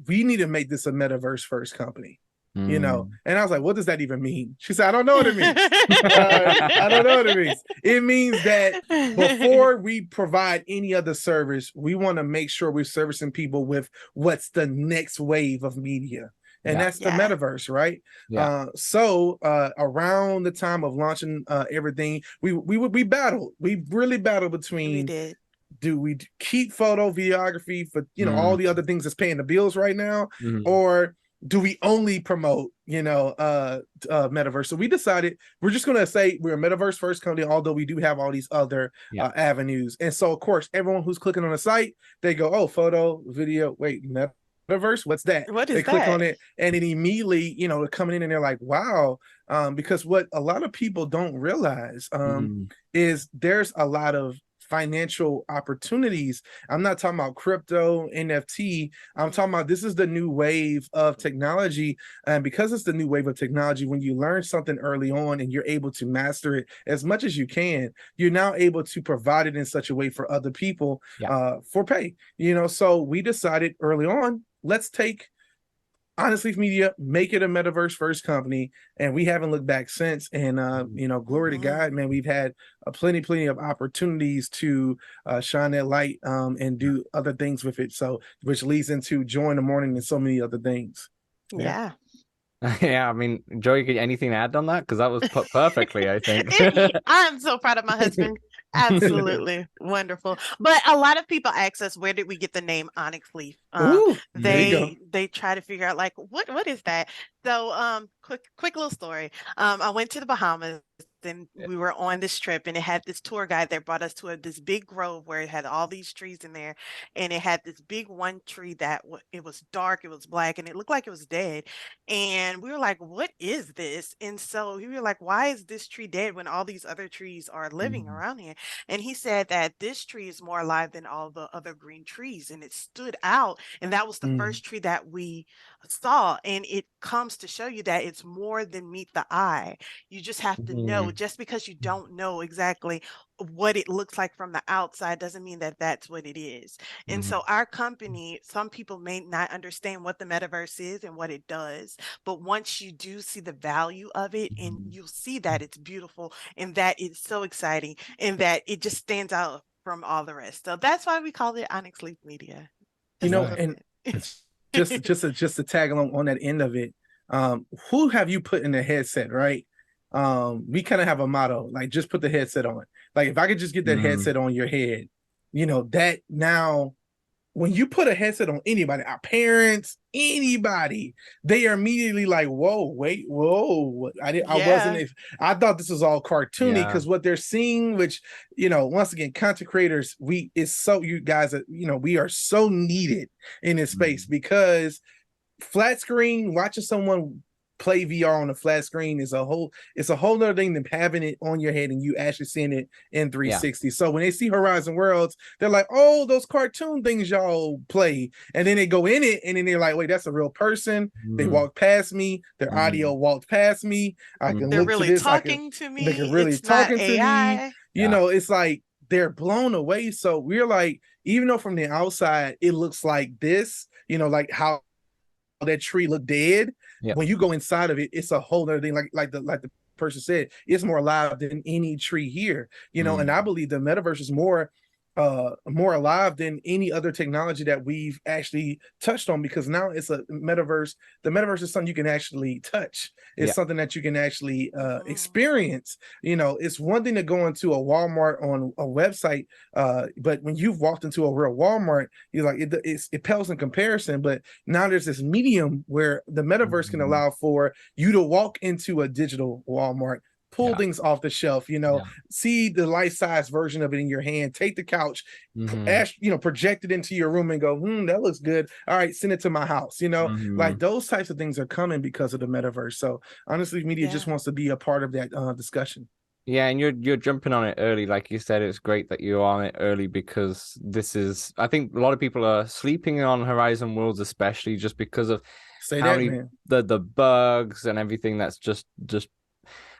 we need to make this a metaverse first company. Mm. And I was like, what does that even mean? She said, I don't know what it means. I don't know what it means. It means that before we provide any other service, we want to make sure we're servicing people with what's the next wave of media. And Yeah. that's the Yeah. metaverse, right? Yeah. So around the time of launching everything, we battled. We really battled We between, did. do we keep photo videography for all Mm, the other things that's paying the bills right now, mm, or do we only promote metaverse? So we decided we're just going to say we're a metaverse first company, although we do have all these other yeah. avenues. And so of course everyone who's clicking on the site, they go, oh, photo video, wait, metaverse, what's that? What They is click on that? it and it immediately, they're coming in and they're like, wow. Because what a lot of people don't realize Mm, is there's a lot of financial opportunities. I'm not talking about crypto, NFT. I'm talking about this is the new wave of technology. And because it's the new wave of technology, when you learn something early on and you're able to master it as much as you can, you're now able to provide it in such a way for other people yeah. for pay. So we decided early on, let's take Honestly Media, make it a metaverse first company, and we haven't looked back since. And Mm, glory to God, man, we've had plenty of opportunities to shine that light and yeah. do other things with it. So, which leads into Joy in the Morning and so many other things. Yeah. Yeah. Yeah, I mean, Joey, anything to add on that? Because that was put perfectly, I think. I'm so proud of my husband. Absolutely wonderful. But a lot of people ask us, where did we get the name Onyx Leaf? Ooh, there you go. They try to figure out like what is that? So quick little story. I went to the Bahamas and Yeah. we were on this trip and it had this tour guide that brought us to this big grove where it had all these trees in there, and it had this big one tree that it was dark, it was black, and it looked like it was dead. And we were like, what is this? And so we were like, why is this tree dead when all these other trees are living Mm, around here? And he said that this tree is more alive than all the other green trees. And it stood out. And that was the Mm, first tree that we saw. And it comes to show you that it's more than meet the eye. You just have to know, mm, just because you don't know exactly what it looks like from the outside doesn't mean that that's what it is. And mm, so our company, some people may not understand what the metaverse is and what it does, but once you do see the value of it, and mm. you'll see that it's beautiful and that it's so exciting and that it just stands out from all the rest. So that's why we call it Onyx Leaf Media. you Just a know, Right. little and bit. just to tag along on that end of it, who have you put in the headset, right? We kind of have a motto, like just put the headset on. Like if I could just get that headset on your head, that now when you put a headset on anybody, our parents, anybody, they are immediately like, whoa, wait, whoa. I thought this was all cartoony because what they're seeing, which, once again, content creators, you guys, we are so needed in this space because flat screen, watching someone play VR on a flat screen is a whole other thing than having it on your head and you actually seeing it in 360. So when they see Horizon Worlds, they're like, oh, those cartoon things y'all play. And then they go in it and then they're like, wait, that's a real person. They walk past me, their audio walked past me. I can They're look really to this. talking to me. They can really it's talking not to AI. me. It's like they're blown away. So we're like, even though from the outside it looks like this, like how that tree looked dead. When you go inside of it, it's a whole other thing. Like the person said, it's more alive than any tree here. And I believe the metaverse is more alive than any other technology that we've actually touched on, because now it's a metaverse. The metaverse is something you can actually touch. It's something that you can actually experience. It's one thing to go into a Walmart on a website, but when you've walked into a real Walmart, you're like, it pales in comparison. But now there's this medium where the metaverse can allow for you to walk into a digital Walmart, pull things off the shelf, see the life-size version of it in your hand, take the couch, project it into your room and go, that looks good. All right, send it to my house. Like those types of things are coming because of the metaverse. So honestly, media just wants to be a part of that discussion. Yeah, and you're jumping on it early. Like you said, it's great that you're on it early because I think a lot of people are sleeping on Horizon Worlds, especially just because of the bugs and everything that's just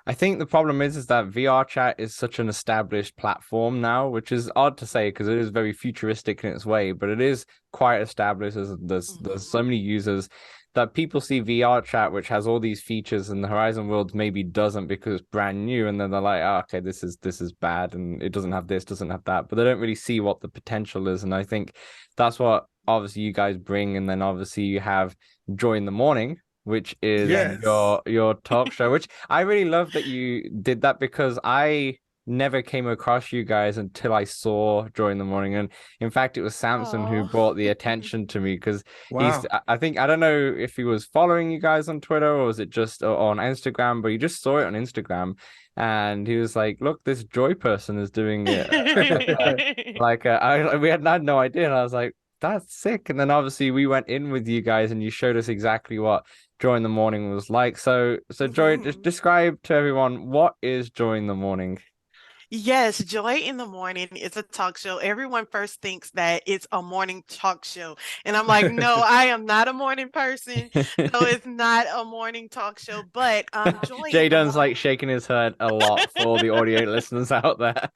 I think the problem is that VR chat is such an established platform now, which is odd to say because it is very futuristic in its way, but it is quite established. There's so many users that people see VR chat, which has all these features, and the Horizon Worlds maybe doesn't because it's brand new, and then they're like, oh, okay, this is bad, and it doesn't have this, doesn't have that, but they don't really see what the potential is, and I think that's what obviously you guys bring, and then obviously you have Joy in the Morning, which is your talk show, which I really love that you did that because I never came across you guys until I saw Joy in the Morning. And in fact, it was Samson who brought the attention to me because I don't know if he was following you guys on Twitter or was it just on Instagram, but he just saw it on Instagram. And he was like, look, this Joy person is doing it. We had no idea. And I was like, that's sick. And then obviously we went in with you guys and you showed us exactly what Joy in the Morning was like. So Joy, just describe to everyone, what is Joy in the Morning? Yes, Joy in the Morning is a talk show. Everyone first thinks that it's a morning talk show. And I'm like, no, I am not a morning person. So it's not a morning talk show. But Joy JDUN's like shaking his head a lot for all the audio listeners out there.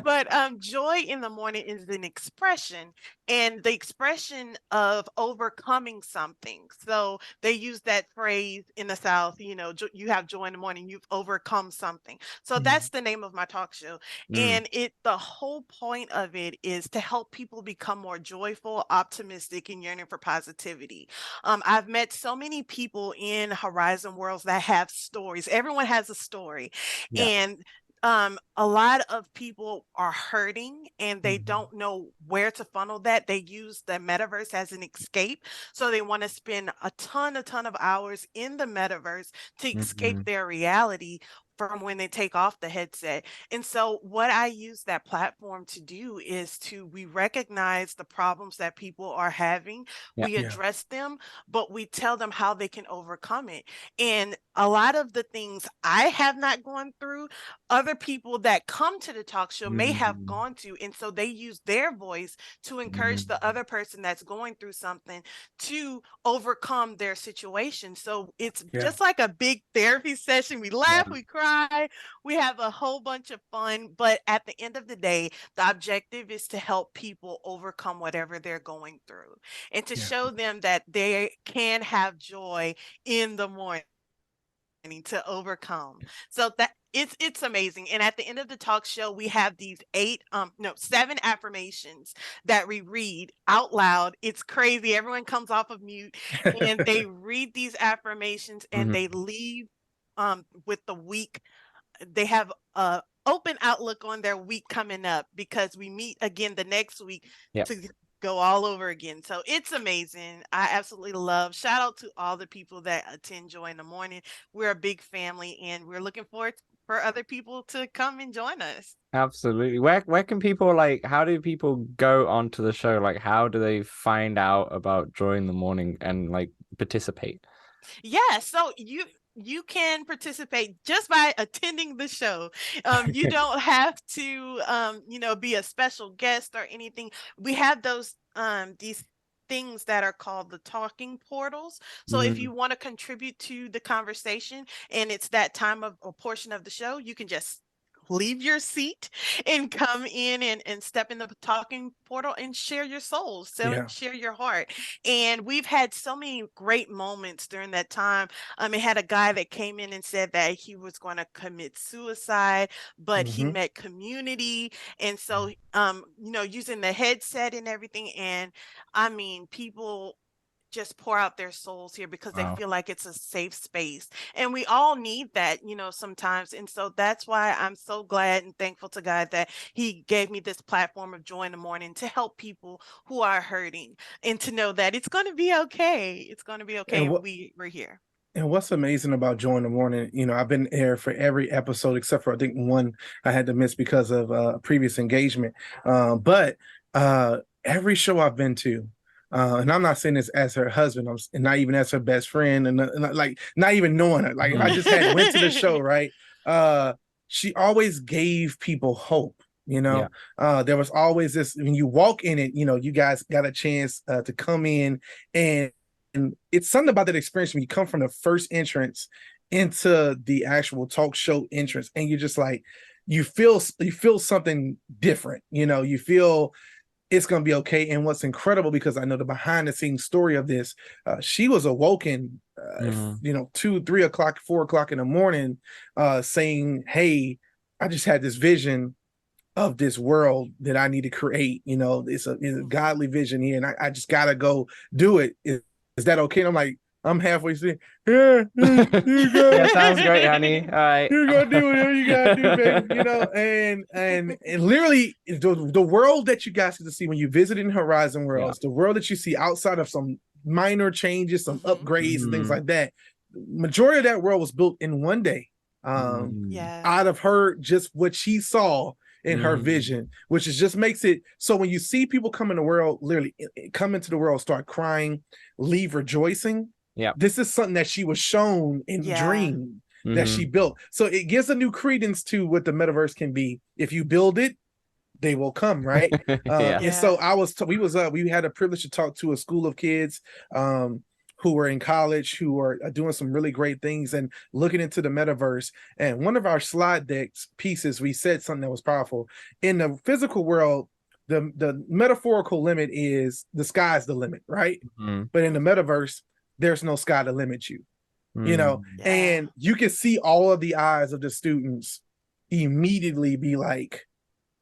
But Joy in the Morning is an expression, and the expression of overcoming something. So they use that phrase in the South, you have joy in the morning, you've overcome something. So that's the name of my talk show. And the whole point of it is to help people become more joyful, optimistic, and yearning for positivity. I've met so many people in Horizon Worlds that have stories. Everyone has a story. And a lot of people are hurting and they don't know where to funnel that. They use the metaverse as an escape. So they want to spend a ton of hours in the metaverse to escape their reality from when they take off the headset. And so what I use that platform to do is we recognize the problems that people are having, we address them, but we tell them how they can overcome it. And a lot of the things I have not gone through, other people that come to the talk show may have gone to. And so they use their voice to encourage the other person that's going through something to overcome their situation. So it's just like a big therapy session. We laugh, we cry, we have a whole bunch of fun, but at the end of the day, the objective is to help people overcome whatever they're going through and to show them that they can have joy in the morning to overcome. So It's amazing. And at the end of the talk show, we have these 7 affirmations that we read out loud. It's crazy. Everyone comes off of mute and they read these affirmations and they leave with the week. They have a open outlook on their week coming up, because we meet again the next week to go all over again. So it's amazing. I absolutely love. Shout out to all the people that attend Joy in the Morning. We're a big family, and we're looking forward for other people to come and join us. Absolutely. Where can people, like, how do people go onto the show? Like, how do they find out about Joy in the Morning and like participate? Yeah, so you can participate just by attending the show. You don't have to be a special guest or anything. We have these things that are called the talking portals. So if you want to contribute to the conversation and it's that time of a portion of the show, you can just leave your seat and come in and step in the talking portal and share your soul, share your heart. And we've had so many great moments during that time. It had a guy that came in and said that he was going to commit suicide, but he met community. And so, using the headset and everything. And I mean, people just pour out their souls here because they feel like it's a safe space. And we all need that, sometimes. And so that's why I'm so glad and thankful to God that he gave me this platform of Joy in the Morning to help people who are hurting and to know that it's going to be okay. It's going to be okay. And we're here. And what's amazing about Joy in the Morning, I've been there for every episode except for I think one I had to miss because of a previous engagement. But every show I've been to, and I'm not saying this as her husband, and not even as her best friend, and like not even knowing her. Like if I just went to the show, right? She always gave people hope. There was always this, when you walk in it, you guys got a chance to come in, and it's something about that experience when you come from the first entrance into the actual talk show entrance, and you're just like, you feel something different. You feel it's going to be okay. And what's incredible, because I know the behind the scenes story of this, she was awoken, 2, 3 o'clock, 4 o'clock in the morning, saying, hey, I just had this vision of this world that I need to create. It's a godly vision here, and I just got to go do it. Is that okay? And I'm like, I'm halfway saying, yeah, yeah, sounds great, honey. All right, you're gonna do whatever you gotta do, baby. And literally the world that you guys get to see when you visit in Horizon Worlds, the world that you see outside of some minor changes, some upgrades and things like that. Majority of that world was built in one day. Out of her, just what she saw in her vision, which is just makes it so when you see people come in the world, literally come into the world, start crying, leave rejoicing. Yeah, this is something that she was shown in dream that she built. So it gives a new credence to what the metaverse can be. If you build it, they will come, right? And so we had a privilege to talk to a school of kids who were in college, who are doing some really great things and looking into the metaverse. And one of our slide decks pieces, we said something that was powerful. In the physical world, the metaphorical limit is the sky's the limit, right? But in the metaverse, there's no sky to limit you, and you can see all of the eyes of the students immediately be like,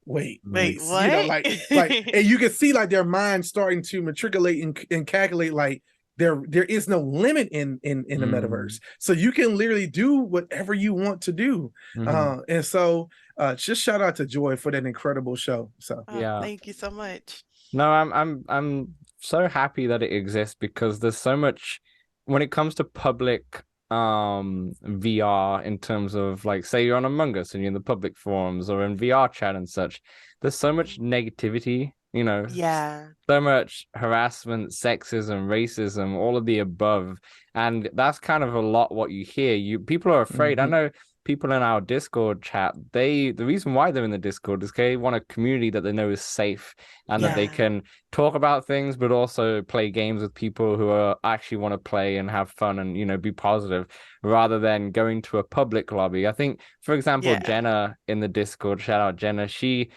wait, what? Like, and you can see like their minds starting to matriculate and calculate, like there is no limit in the metaverse. So you can literally do whatever you want to do. And so just shout out to Joy for that incredible show. So thank you so much. No, I'm so happy that it exists, because there's so much when it comes to public VR, in terms of, like, say you're on Among Us and you're in the public forums or in VR chat and such, there's so much negativity, so much harassment, sexism, racism, all of the above, and that's kind of a lot what you hear. People are afraid. I know people in our Discord chat, the reason why they're in the Discord is they want a community that they know is safe and that they can talk about things, but also play games with people who are actually want to play and have fun and, be positive, rather than going to a public lobby. I think, for example, Jenna in the Discord, shout out Jenna, she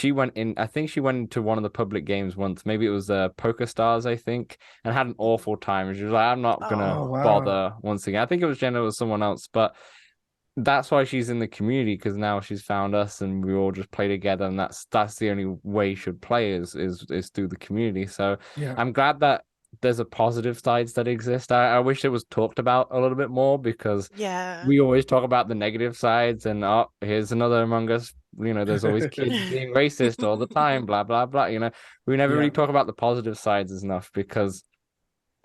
went in, I think she went into one of the public games once, maybe it was Poker Stars, I think, and had an awful time. She was like, I'm not gonna bother once again. I think it was Jenna, it was someone else, but that's why she's in the community, because now she's found us and we all just play together, and that's the only way you should play is through the community. So Yeah. I'm glad that there's a positive sides that exist. I wish it was talked about a little bit more, because Yeah. we always talk about the negative sides, and oh, here's another Among Us. There's always kids being racist all the time, blah blah blah. We never really Yeah. talk about the positive sides enough, because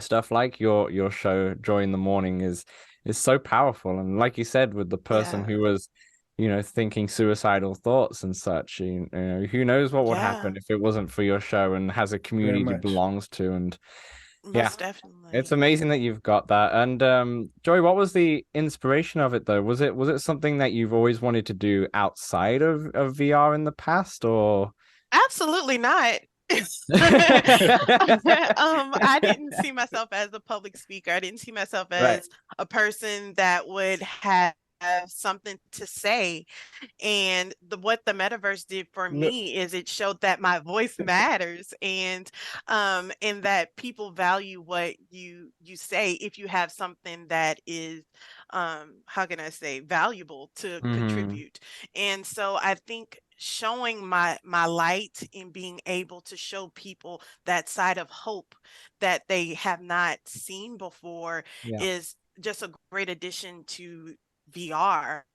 stuff like your show Joy in the Morning is so powerful. And like you said, with the person Yeah. who was thinking suicidal thoughts and such, who knows what would Yeah. happen if it wasn't for your show and has a Very community much. belongs to. And yeah, Most definitely. it's amazing that you've got that. And Joy, what was the inspiration of it though? Was it something that you've always wanted to do outside of VR in the past, or Absolutely not. I didn't see myself as a public speaker. I didn't see myself Right. as a person that would have something to say. And what the metaverse did for No. me is it showed that my voice matters, and that people value what you say if you have something that is how can I say, valuable to contribute. And so I think showing my light and being able to show people that side of hope that they have not seen before Yeah. is just a great addition to VR.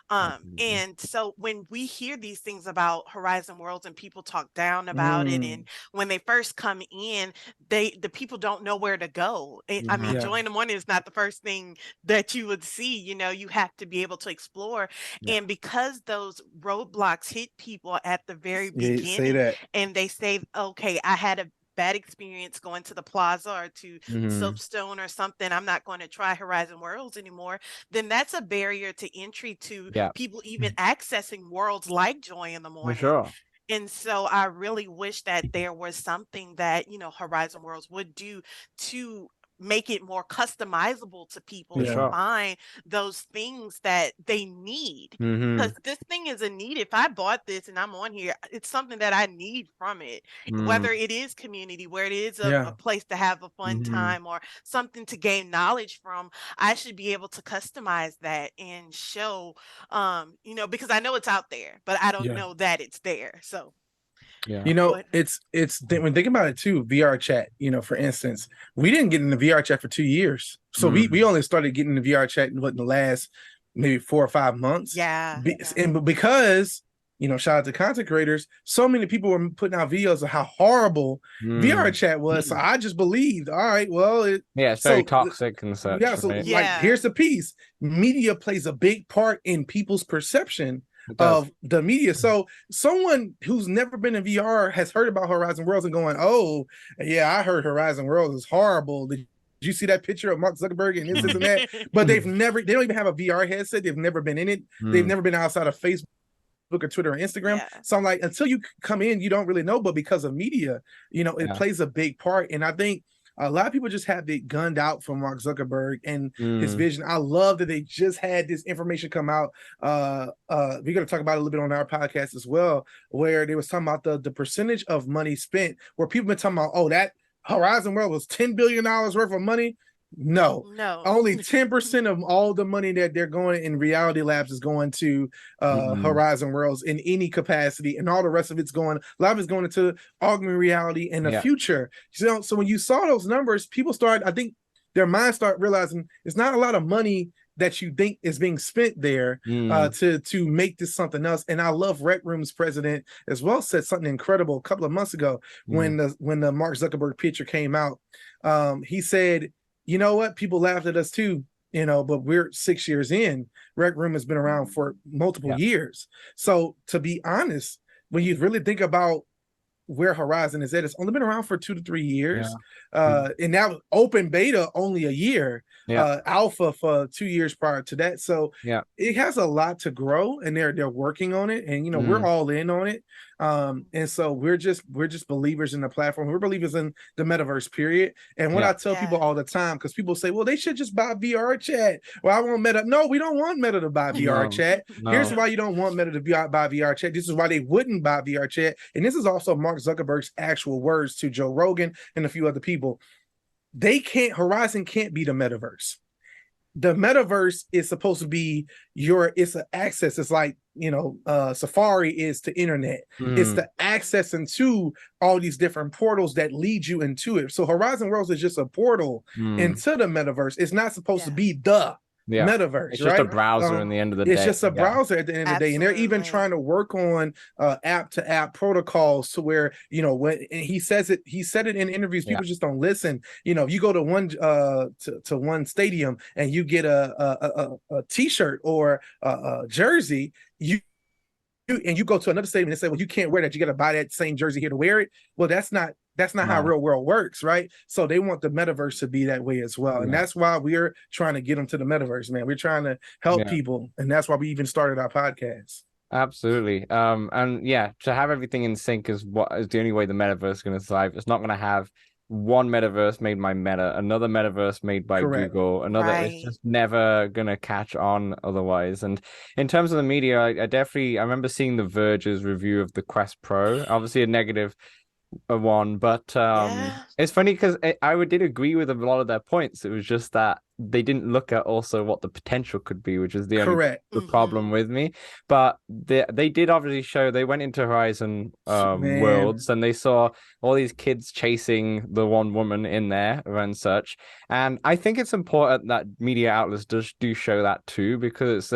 And so when we hear these things about Horizon Worlds and people talk down about it, and when they first come in, the people don't know where to go. I mean, Yeah. Joy in the Morning is not the first thing that you would see. You have to be able to explore. Yeah. And because those roadblocks hit people at the very Yeah, say beginning, that. and they say, okay, I had a bad experience going to the plaza or to Soapstone or something, I'm not going to try Horizon Worlds anymore, then that's a barrier to entry to people even accessing worlds like Joy in the For Morning. sure. And so I really wish that there was something that Horizon Worlds would do to make it more customizable to people For to sure. find those things that they need. Because this thing is a need. If I bought this and I'm on here, it's something that I need from it. Whether it is community, where it is a place to have a fun time or something to gain knowledge from, I should be able to customize that and show, because I know it's out there, but I don't know that it's there. So yeah, it's when thinking about it too, VR chat, for instance, we didn't get into VR chat for 2 years. So we only started getting into VR chat in the last maybe 4 or 5 months. And because, shout out to content creators, so many people were putting out videos of how horrible VR chat was. So I just believed, all right, well, it's very toxic and such. Like, here's the piece. Media plays a big part in people's perception of the media. So someone who's never been in VR has heard about Horizon Worlds and going, oh yeah, I heard Horizon Worlds is horrible. Did you see that picture of Mark Zuckerberg and this and that? But they don't even have a VR headset. They've never been in it. They've never been outside of Facebook or Twitter or Instagram. So I'm like, until you come in, you don't really know. But because of media, it plays a big part. And I think a lot of people just have it gunned out from Mark Zuckerberg and his vision. I love that they just had this information come out. We're going to talk about it a little bit on our podcast as well, where they was talking about the percentage of money spent, where people been talking about, oh, that Horizon World was $10 billion worth of money. No, only 10% of all the money that they're going in Reality Labs is going to Horizon Worlds in any capacity, and all the rest of it's going, a lot of it's going into augmented reality in the future. So when you saw those numbers, people I think their minds start realizing it's not a lot of money that you think is being spent there to make this something else. And I love Rec Room's president as well said something incredible a couple of months ago when the Mark Zuckerberg picture came out. He said, you know what? People laughed at us too, but we're 6 years in. Rec Room has been around for multiple years. So to be honest, when you really think about where Horizon is at, it's only been around for 2 to 3 years. And now open beta only a year, alpha for 2 years prior to that. So it has a lot to grow, and they're working on it, and we're all in on it. And so we're just believers in the platform. We're believers in the metaverse, period. And what I tell people all the time, because people say, well, they should just buy VR chat. Well, I want Meta. No, we don't want Meta to buy VR chat. Here's why you don't want Meta to buy VR chat. This is why they wouldn't buy VR chat. And this is also Mark Zuckerberg's actual words to Joe Rogan and a few other people. Horizon can't be the metaverse. the metaverse is supposed to be it's an access. It's like, Safari is to internet. It's the access into all these different portals that lead you into it. So Horizon Worlds is just a portal into the metaverse. It's not supposed to be the metaverse. It's just a browser in the end of the day. It's just a browser at the end of the day. And they're even trying to work on app to app protocols to where, when he said it in interviews, people just don't listen. You go to one stadium and you get a t-shirt or a jersey, and you go to another stadium and say, well, you can't wear that. You got to buy that same jersey here to wear it. Well, that's not how real world works, right? So they want the metaverse to be that way as well. And that's why we're trying to get them to the metaverse, man. We're trying to help people. And that's why we even started our podcast. Absolutely. And to have everything in sync is the only way the metaverse is going to survive. It's not going to have one metaverse made by Meta, another metaverse made by Google, another. It's just never gonna catch on otherwise. And in terms of the media, I remember seeing The Verge's review of the Quest Pro, obviously a negative one, but it's funny because I did agree with a lot of their points. It was just that they didn't look at also what the potential could be, which is the only problem with me. But they did obviously show, they went into Horizon Worlds and they saw all these kids chasing the one woman in there and such. And I think it's important that media outlets do show that too, because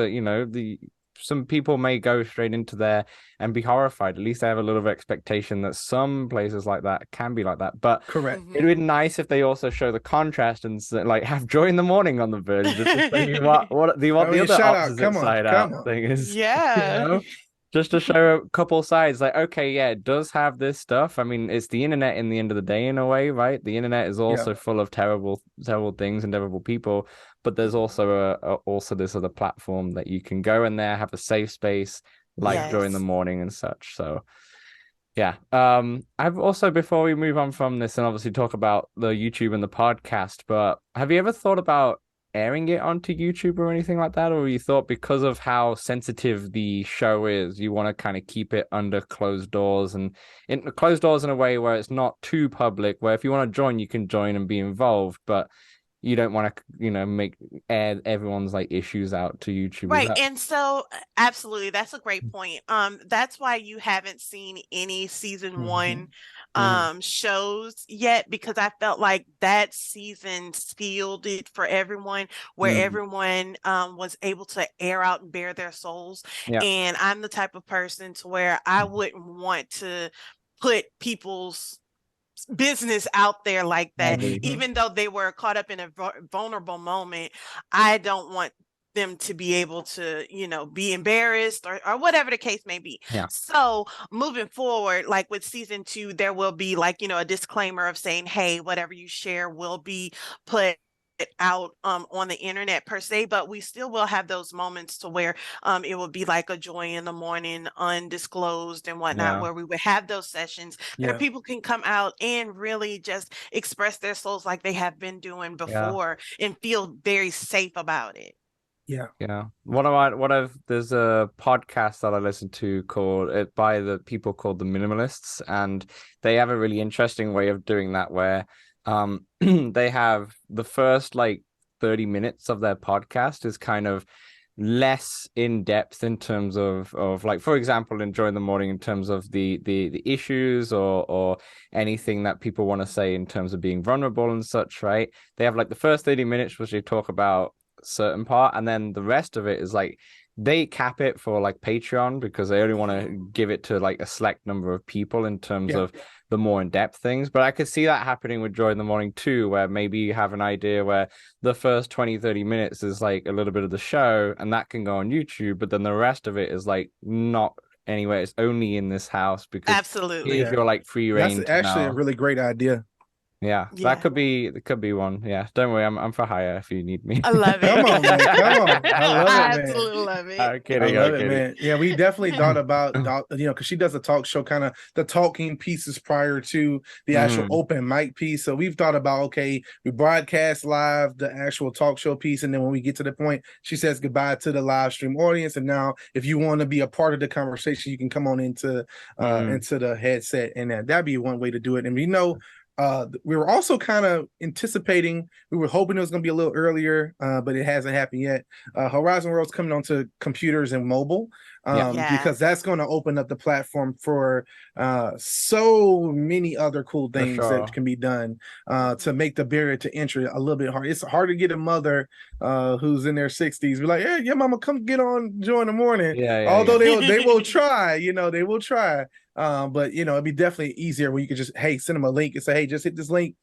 some people may go straight into there and be horrified. At least they have a little bit of expectation that some places like that can be like that. But it would be nice if they also show the contrast and like have Joy in the Morning on The Verge. Just to show you what the other opposite side out thing is. Just to show a couple sides, like, okay, it does have this stuff. I mean, it's the internet in the end of the day in a way, right? The internet is also full of terrible things and terrible people, but there's also also this other platform that you can go in there, have a safe space, like Joy in the Morning and such. So I've also, before we move on from this and obviously talk about the YouTube and the podcast, but have you ever thought about airing it onto YouTube or anything like that? Or you thought because of how sensitive the show is, you want to kind of keep it under closed doors and in a way where it's not too public, where if you want to join, you can join and be involved, but you don't want to, make everyone's like issues out to YouTube. Right. And so absolutely, that's a great point. That's why you haven't seen any season one shows yet, because I felt like that season sealed it for everyone, where everyone was able to air out and bare their souls. And I'm the type of person to where I wouldn't want to put people's business out there like that, even though they were caught up in a vulnerable moment. I don't want them to be able to, be embarrassed or whatever the case may be. So moving forward, like with season 2, there will be like, a disclaimer of saying, hey, whatever you share will be put out on the internet per se, but we still will have those moments to where it will be like a Joy in the Morning undisclosed and whatnot, where we would have those sessions where people can come out and really just express their souls like they have been doing before and feel very safe about it. There's a podcast that I listen to by the people called The Minimalists, and they have a really interesting way of doing that, where they have the first like 30 minutes of their podcast is kind of less in depth in terms of like, for example, in Joy in the Morning, in terms of the issues or anything that people want to say in terms of being vulnerable and such, right? They have like the first 30 minutes which they talk about a certain part, and then the rest of it is like they cap it for like Patreon, because they only want to give it to like a select number of people in terms of the more in-depth things. But I could see that happening with Joy in the Morning too, where maybe you have an idea where the first 20-30 minutes is like a little bit of the show, and that can go on YouTube, but then the rest of it is like not anywhere. It's only in this house, because absolutely you're like free reign. That's actually a really great idea. That could be one. Don't worry, I'm for hire if you need me. I love it. Come on, man. I love it, man. Absolutely love it. I'm kidding, I love it, man. Yeah, we definitely thought about, because she does a talk show, kind of the talking pieces prior to the actual open mic piece. So we've thought about, okay, we broadcast live the actual talk show piece, and then when we get to the point, she says goodbye to the live stream audience. And now, if you want to be a part of the conversation, you can come on into the headset, and that'd be one way to do it. And we know, we were also kind of anticipating, we were hoping it was going to be a little earlier, but it hasn't happened yet. Horizon World's coming onto computers and mobile, because that's going to open up the platform for so many other cool things that can be done to make the barrier to entry a little bit hard. It's hard to get a mother who's in their 60s be like, hey, yeah, mama, come get on Joy in the Morning. Although they will try, they will try. But it'd be definitely easier when you could just, hey, send them a link and say, hey, just hit this link.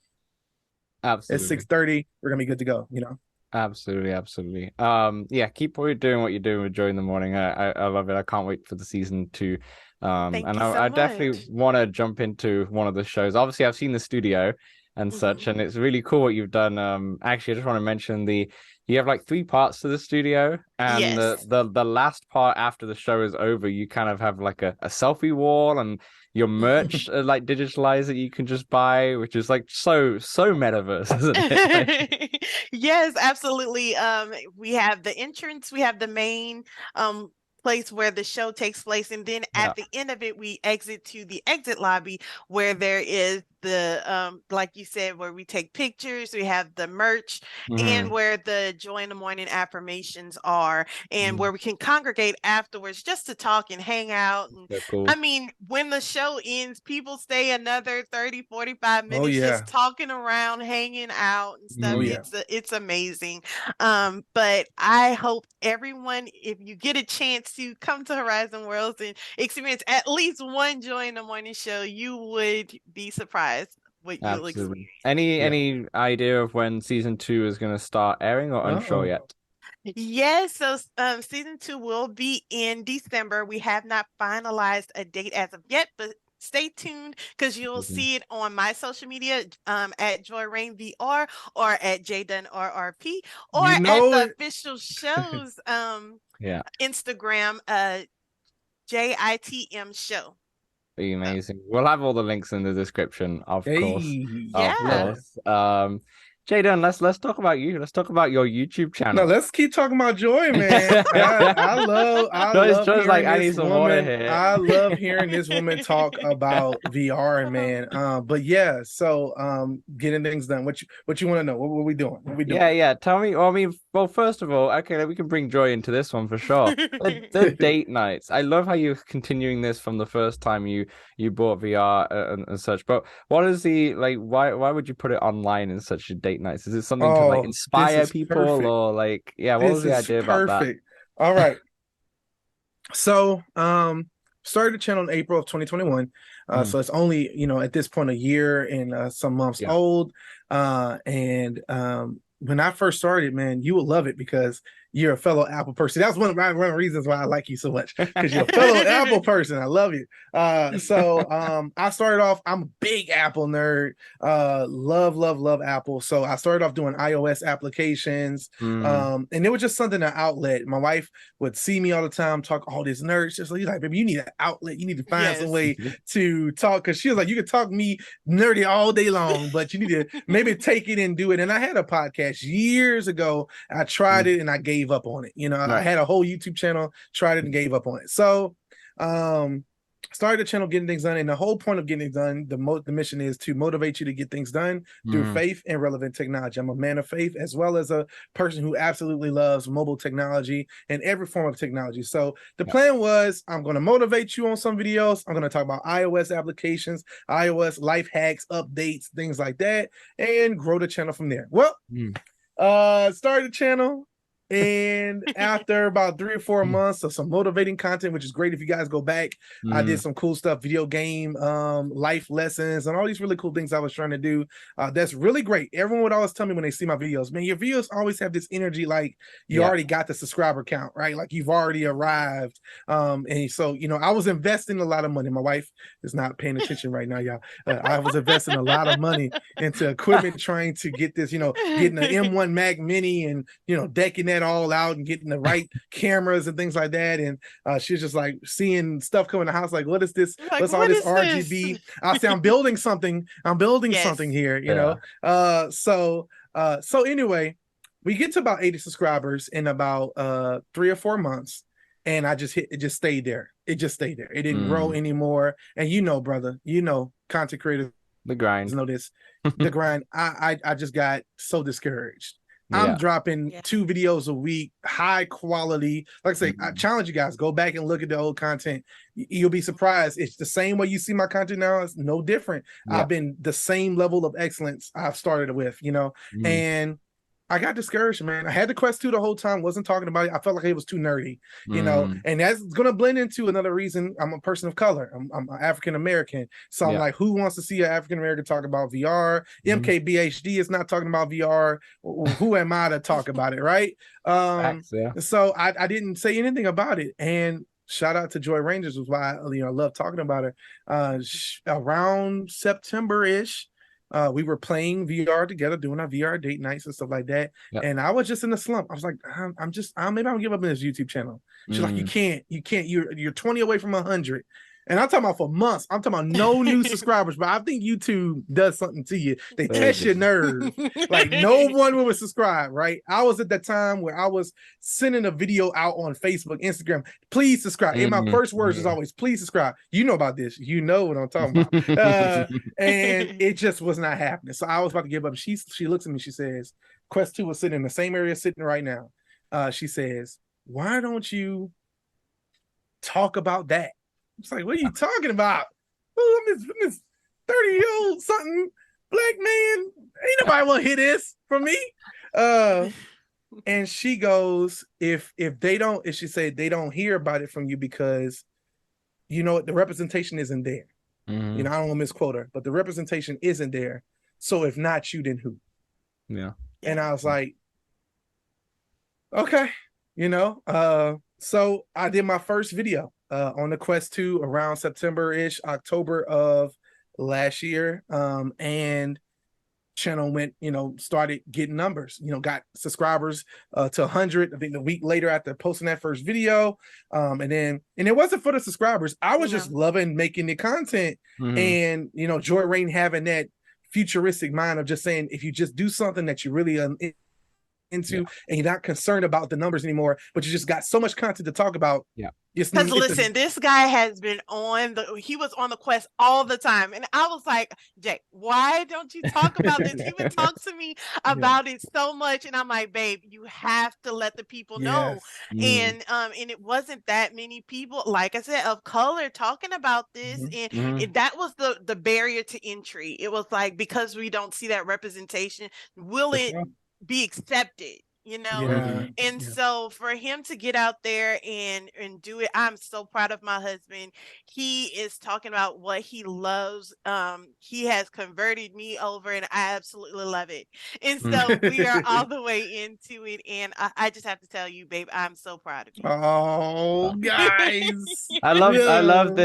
Absolutely. At 6:30, we're gonna be good to go. Absolutely. Yeah, keep doing what you're doing with Joy in the Morning. I love it. I can't wait for the season 2. I definitely want to jump into one of the shows. Obviously, I've seen the studio and such, and it's really cool what you've done. Actually, I just want to mention you have like 3 parts to the studio, and the last part after the show is over, you kind of have like a selfie wall and your merch like digitalized that you can just buy, which is like so Metaverse, isn't it? Yes, absolutely. We have the entrance, we have the main place where the show takes place, and then at the end of it, we exit to the exit lobby where there is the like you said, where we take pictures, we have the merch, and where the Joy in the Morning affirmations are, and where we can congregate afterwards just to talk and hang out. And cool. I mean, when the show ends, people stay another 30-45 minutes just talking around, hanging out and stuff. It's amazing. But I hope everyone, if you get a chance to come to Horizon Worlds and experience at least one Joy in the Morning show, you would be surprised what you'll experience. Any idea of when season 2 is going to start airing, or unsure yet? Yes, so season 2 will be in December. We have not finalized a date as of yet, but stay tuned because you'll see it on my social media at JOYREIGN VR or at JDUN RRP or at the official show's Instagram JITM show. Be amazing. We'll have all the links in the description, of course. JDUN, let's talk about you. Let's talk about your YouTube channel. No, let's keep talking about Joy, man. I love like I need some water here. I love hearing this woman talk about VR, man. But yeah, so getting things done. What you want to know? What we doing? Yeah. Tell me. Well, I mean, well, first of all, okay, we can bring Joy into this one for sure. the date nights. I love how you're continuing this from the first time you bought VR and such. But what is why would you put it online in such a date nights? Is it something to like inspire people or like, what was the idea about that? All right. So started the channel in April of 2021. So it's only, at this point a year and some months old. And when I first started, man, you will love it because you're a fellow Apple person. That's one of the reasons why I like you so much, because you're a fellow Apple person. I love you. So I started off, I'm a big Apple nerd. Love Apple. So I started off doing iOS applications. And it was just something, an outlet. My wife would see me all the time, talk all this nerd. She's like, baby, you need an outlet. You need to find some way to talk. Because she was like, you could talk me nerdy all day long, but you need to maybe take it and do it. And I had a podcast years ago. I tried it and I gave up on it. I had a whole YouTube channel, tried it and gave up on it. So started the channel, getting things done, and the whole point of getting it done, the mission is to motivate you to get things done through faith and relevant technology. I'm a man of faith as well as a person who absolutely loves mobile technology and every form of technology. So the plan was, I'm going to motivate you on some videos. I'm going to talk about iOS applications, iOS life hacks, updates, things like that, and grow the channel from there. Well, started the channel. And after about 3 or 4 months of some motivating content, which is great if you guys go back, I did some cool stuff, video game, life lessons, and all these really cool things I was trying to do. That's really great. Everyone would always tell me when they see my videos, man, your videos always have this energy like you already got the subscriber count, right? Like you've already arrived. And so, I was investing a lot of money. My wife is not paying attention right now, y'all. I was investing a lot of money into equipment, trying to get this, getting an M1 Mac Mini and, decking that all out and getting the right cameras and things like that. And she's just like seeing stuff come in the house, like, what is this? Like, what's all this RGB? I say, I'm building something. I'm building something here, So anyway, we get to about 80 subscribers in about 3 or 4 months. And it just stayed there. It just stayed there. It didn't grow anymore. And brother, content creators The grind. Know this, the grind. I just got so discouraged. Yeah. I'm dropping 2 videos a week, high quality. Like I say, I challenge you guys, go back and look at the old content. You'll be surprised. It's the same way you see my content now. It's no different. Yeah. I've been the same level of excellence I've started with, you know, and I got discouraged, man. I had the Quest 2 the whole time, wasn't talking about it. I felt like it was too nerdy, you know, and that's going to blend into another reason. I'm a person of color. I'm African-American. So I'm like, who wants to see an African-American talk about VR? MKBHD is not talking about VR. Who am I to talk about it, right? So I didn't say anything about it. And shout out to Joy Rangers, was why I love talking about her. Around September-ish, we were playing VR together, doing our VR date nights and stuff like that. And I was just in a slump. I was like, maybe I'll give up on this YouTube channel. She's like, you can't, you're 20 away from 100. And I'm talking about for months. I'm talking about no new subscribers, but I think YouTube does something to you. They test your nerve. Like no one would subscribe, right? I was at that time where I was sending a video out on Facebook, Instagram. Please subscribe. And my first words is always, please subscribe. You know about this. You know what I'm talking about. And it just was not happening. So I was about to give up. She looks at me. She says, Quest 2 was sitting in the same area sitting right now. She says, why don't you talk about that? It's like, what are you talking about? Oh, I'm this 30-year-old something black man. Ain't nobody want to hear this from me. And she goes, if she said they don't hear about it from you because the representation isn't there. I don't want to misquote her, but the representation isn't there. So if not you, then who? Yeah. And I was like, okay, so I did my first video on the Quest 2 around September-ish, October of last year. And channel went, started getting numbers, got subscribers to 100. I think a week later after posting that first video. And it wasn't for the subscribers. I was just loving making the content. And, JOYREIGN having that futuristic mind of just saying, if you just do something that you really into and you're not concerned about the numbers anymore, but you just got so much content to talk about. Because listen, this guy has been he was on the Quest all the time. And I was like, Jay, why don't you talk about this? You would talk to me about it so much. And I'm like, babe, you have to let the people know. And it wasn't that many people, like I said, of color talking about this. And that was the barrier to entry. It was like, because we don't see that representation, will it be accepted? And so for him to get out there and do it, I'm so proud of my husband. He is talking about what he loves. He has converted me over and I absolutely love it. And so we are all the way into it. And I just have to tell you, babe, I'm so proud of you. Oh, guys. I love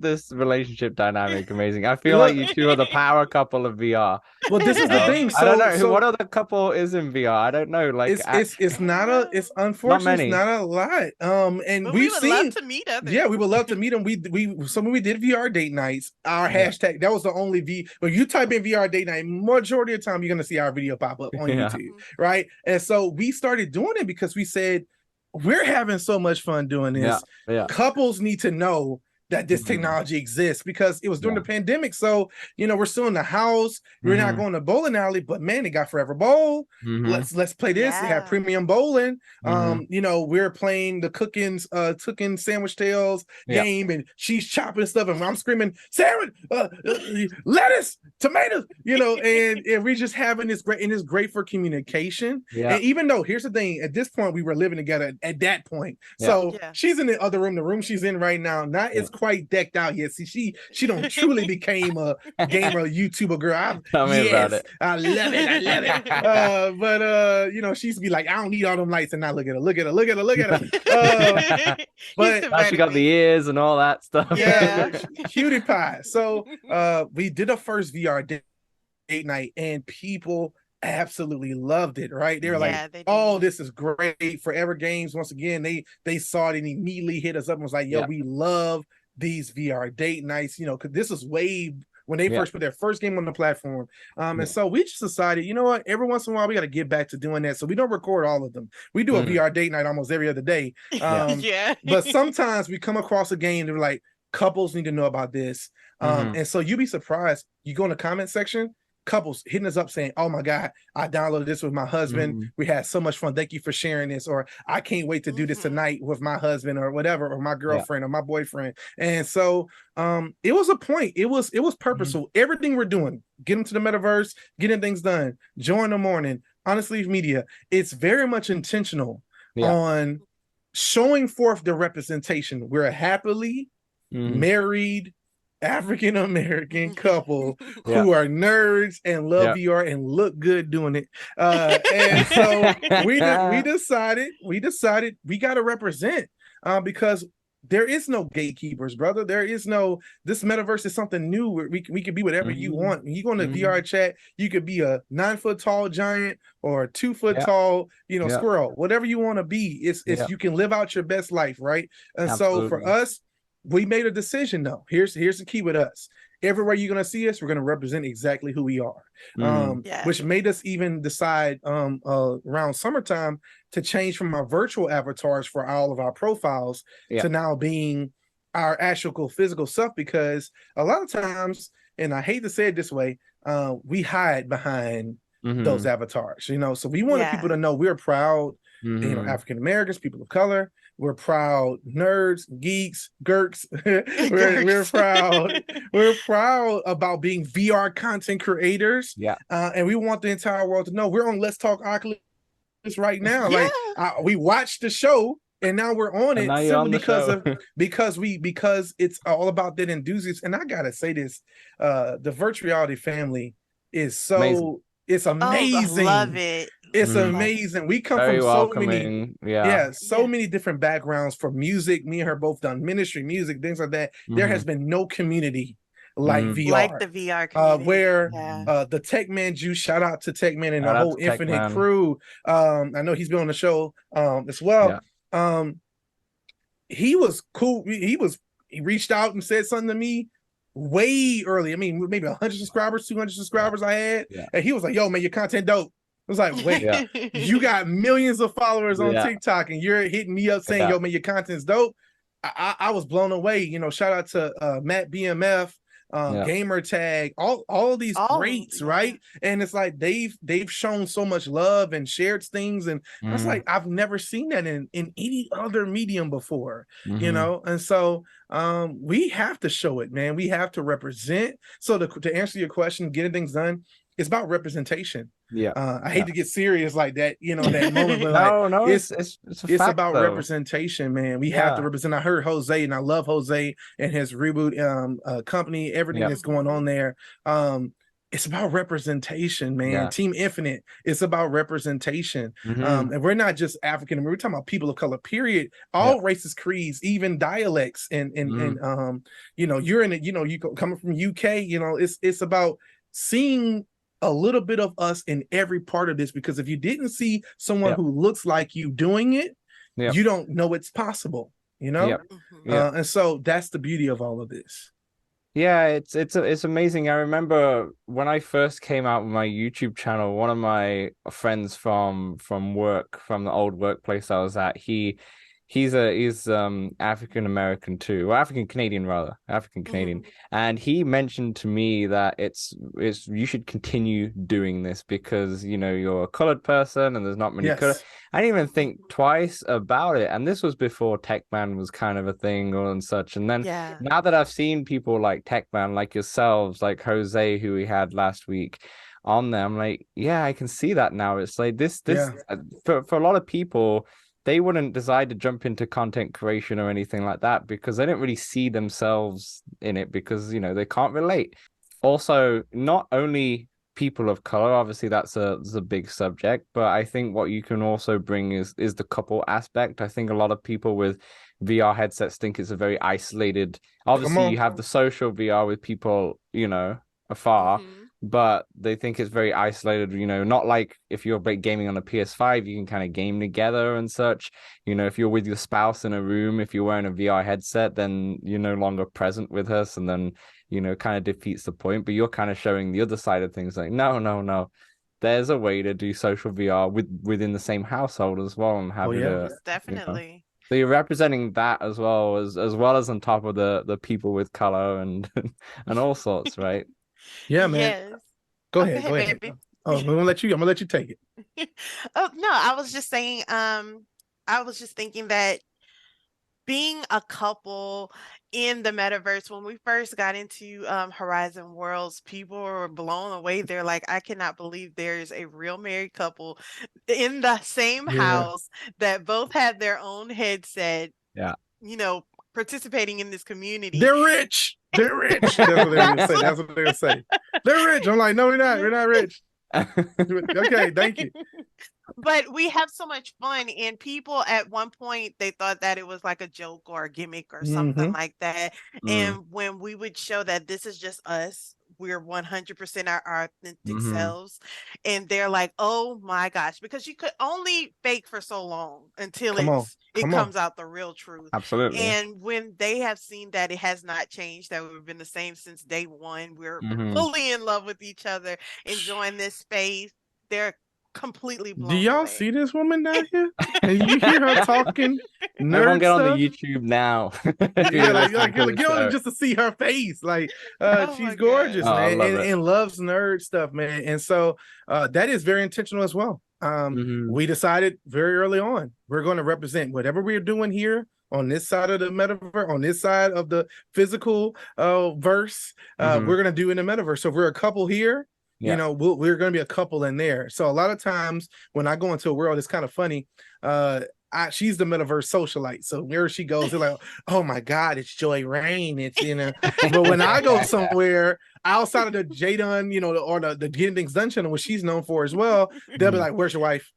this relationship dynamic. Amazing. I feel like you two are the power couple of VR. Well, this is the thing. So, I don't know what other couple is in VR. I don't know. Like it's unfortunately it's not a lot. And but we've we would seen love to meet others. Yeah, we would love to meet them. So when we did VR date nights, our hashtag, that was the only when you type in VR date night, majority of the time you're gonna see our video pop up on YouTube, right? And so we started doing it because we said we're having so much fun doing this. Couples need to know that this technology exists because it was during the pandemic. So, we're still in the house. We're not going to bowling alley, but man, they got Forever Bowl. Let's play this. They have premium bowling. We're playing the cooking sandwich tales game, and she's chopping stuff, and I'm screaming, sandwich, lettuce, tomatoes, and we're just having this great, and it's great for communication. And even though, here's the thing, at this point, we were living together at that point. So she's in the other room, the room she's in right now, not as quite decked out yet. See, she don't truly became a gamer, YouTuber girl. Tell me about it. I love it. But she used to be like, I don't need all them lights, and now look at her. But now she got the ears and all that stuff. cutie pie. So we did a first VR date night, and people absolutely loved it, right? They were like, oh, this is great. Forever Games, once again, they saw it and immediately hit us up and was like, yo, we love these VR date nights, because this was way when they first put their first game on the platform. And so we just decided, you know what, every once in a while we got to get back to doing that. So we don't record all of them. We do a VR date night almost every other day. But sometimes we come across a game and we're like, Couples need to know about this. And so you'd be surprised. You go in the comment section, couples hitting us up saying, "Oh my God, I downloaded this with my husband. We had so much fun. Thank you for sharing this." Or, "I can't wait to do this tonight with my husband," or whatever, or my girlfriend or my boyfriend. And so it was a point. It was purposeful. Everything we're doing, getting to the metaverse, getting things done, join the morning, Honestly Media, it's very much intentional on showing forth the representation. We're a happily married African American couple who are nerds and love VR and look good doing it. And so we decided we got to represent because there is no gatekeepers, brother. There is no, this metaverse is something new where we can be whatever you want. When you go in the VR chat, you could be a 9-foot tall giant or a 2-foot tall, squirrel, whatever you want to be. It's you can live out your best life, right? And so for us, we made a decision though. Here's the key with us. Everywhere you're gonna see us, we're gonna represent exactly who we are. Which made us even decide around summertime to change from our virtual avatars for all of our profiles to now being our actual physical self, because a lot of times, and I hate to say it this way, we hide behind those avatars, so we wanted people to know we're proud, African Americans, people of color. We're proud nerds, geeks, gurks. we're proud. We're proud about being VR content creators. And we want the entire world to know we're on Let's Talk Oculus right now. Like we watched the show and now we're on it simply because it's all about that enthusiast. And I gotta say this, the virtual reality family is so amazing. It's amazing. I love it. It's amazing. We come Very from welcoming. So many different backgrounds for music. Me and her both done ministry, music, things like that. There has been no community like VR, like the VR community. Where the Tech Man Juice, shout out to Tech Man and the whole Infinite crew. I know he's been on the show as well. He was cool. He reached out and said something to me way early. I mean, maybe 100 subscribers, 200 subscribers I had, and he was like, "Yo, man, your content dope." I was like, "Wait, you got millions of followers on TikTok, and you're hitting me up saying, yo, man, your content's dope." I was blown away. Shout out to Matt BMF, Gamer Tag, all of these greats, right? And it's like they've shown so much love and shared things, and I was like, I've never seen that in any other medium before, And so we have to show it, man. We have to represent. So to answer your question, getting things done, it's about representation. I hate to get serious like that, that moment, but it's about representation, man. We have to represent. I heard Jose, and I love Jose and his reboot company, everything that's going on there. It's about representation, man. Team Infinite, it's about representation. And we're not just African, we're talking about people of color, period. All races, creeds, even dialects, and you're in it, you coming from UK, it's about seeing a little bit of us in every part of this, because if you didn't see someone who looks like you doing it, you don't know it's possible, and so that's the beauty of all of this. It's amazing. I remember when I first came out with my YouTube channel, one of my friends from work, from the old workplace I was at, he's African American too, or African Canadian rather, African Canadian, and he mentioned to me that it's you should continue doing this because you're a colored person and there's not many color. I didn't even think twice about it, and this was before Techman was kind of a thing and such. And then now that I've seen people like Techman, like yourselves, like Jose, who we had last week on there, I'm like, I can see that now. It's like this for a lot of people, they wouldn't decide to jump into content creation or anything like that because they don't really see themselves in it because, they can't relate. Also, not only people of color, obviously that's a big subject, but I think what you can also bring is the couple aspect. I think a lot of people with VR headsets think it's a very isolated, obviously you have the social VR with people, afar, but they think it's very isolated, not like if you're gaming on a PS5, you can kind of game together and such. If you're with your spouse in a room, if you're wearing a VR headset, then you're no longer present with us, and then, kind of defeats the point. But you're kind of showing the other side of things, like, no. There's a way to do social VR within the same household as well, and having definitely. So you're representing that as well as on top of the people with color and and all sorts, right? Yeah, man. Yes. Go Oh, go ahead. Go ahead, ahead. baby. Oh, I'm gonna let you take it. Oh, no, I was just saying, I was just thinking that being a couple in the metaverse, when we first got into Horizon Worlds, people were blown away. They're like, I cannot believe there's a real married couple in the same Yeah. house that both had their own headset, Yeah. you know, participating in this community. They're rich. They're rich. That's what they're gonna say. That's what they're gonna say. They're rich. I'm like, no, we're not. We're not rich. Okay, thank you. But we have so much fun, and people at one point they thought that it was like a joke or a gimmick or something like that. Mm. And when we would show that this is just us, we're 100% our authentic Mhm. selves, and they're like, "Oh my gosh," because you could only fake for so long until Come on. it Come on. comes out the real truth. Absolutely. And when they have seen that it has not changed, that we've been the same since day one, we're Mhm. fully in love with each other, enjoying this space. They're completely Do blown y'all away. see this woman down here? And you hear her talking Everyone nerd get on the stuff? YouTube now. Yeah, like Listening to the get on show. it just to see her face. Like Oh she's my gorgeous, Oh, I man, love it. and loves nerd stuff, man. And so that is very intentional as well. Mhm. We decided very early on we're going to represent whatever we're doing here on this side of the metaverse, on this side of the physical verse. Mhm. We're going to do in the metaverse. So if we're a couple here, Yeah. you know, we're going to be a couple in there. So a lot of times when I go into a world, it's kind of funny. She's the metaverse socialite. So where she goes, they're like, oh my God, it's JOYREIGN. It's, you know, but when I go somewhere outside of the JDUN, you know, or the Getting Things Done channel, what she's known for as well, they'll be like, where's your wife?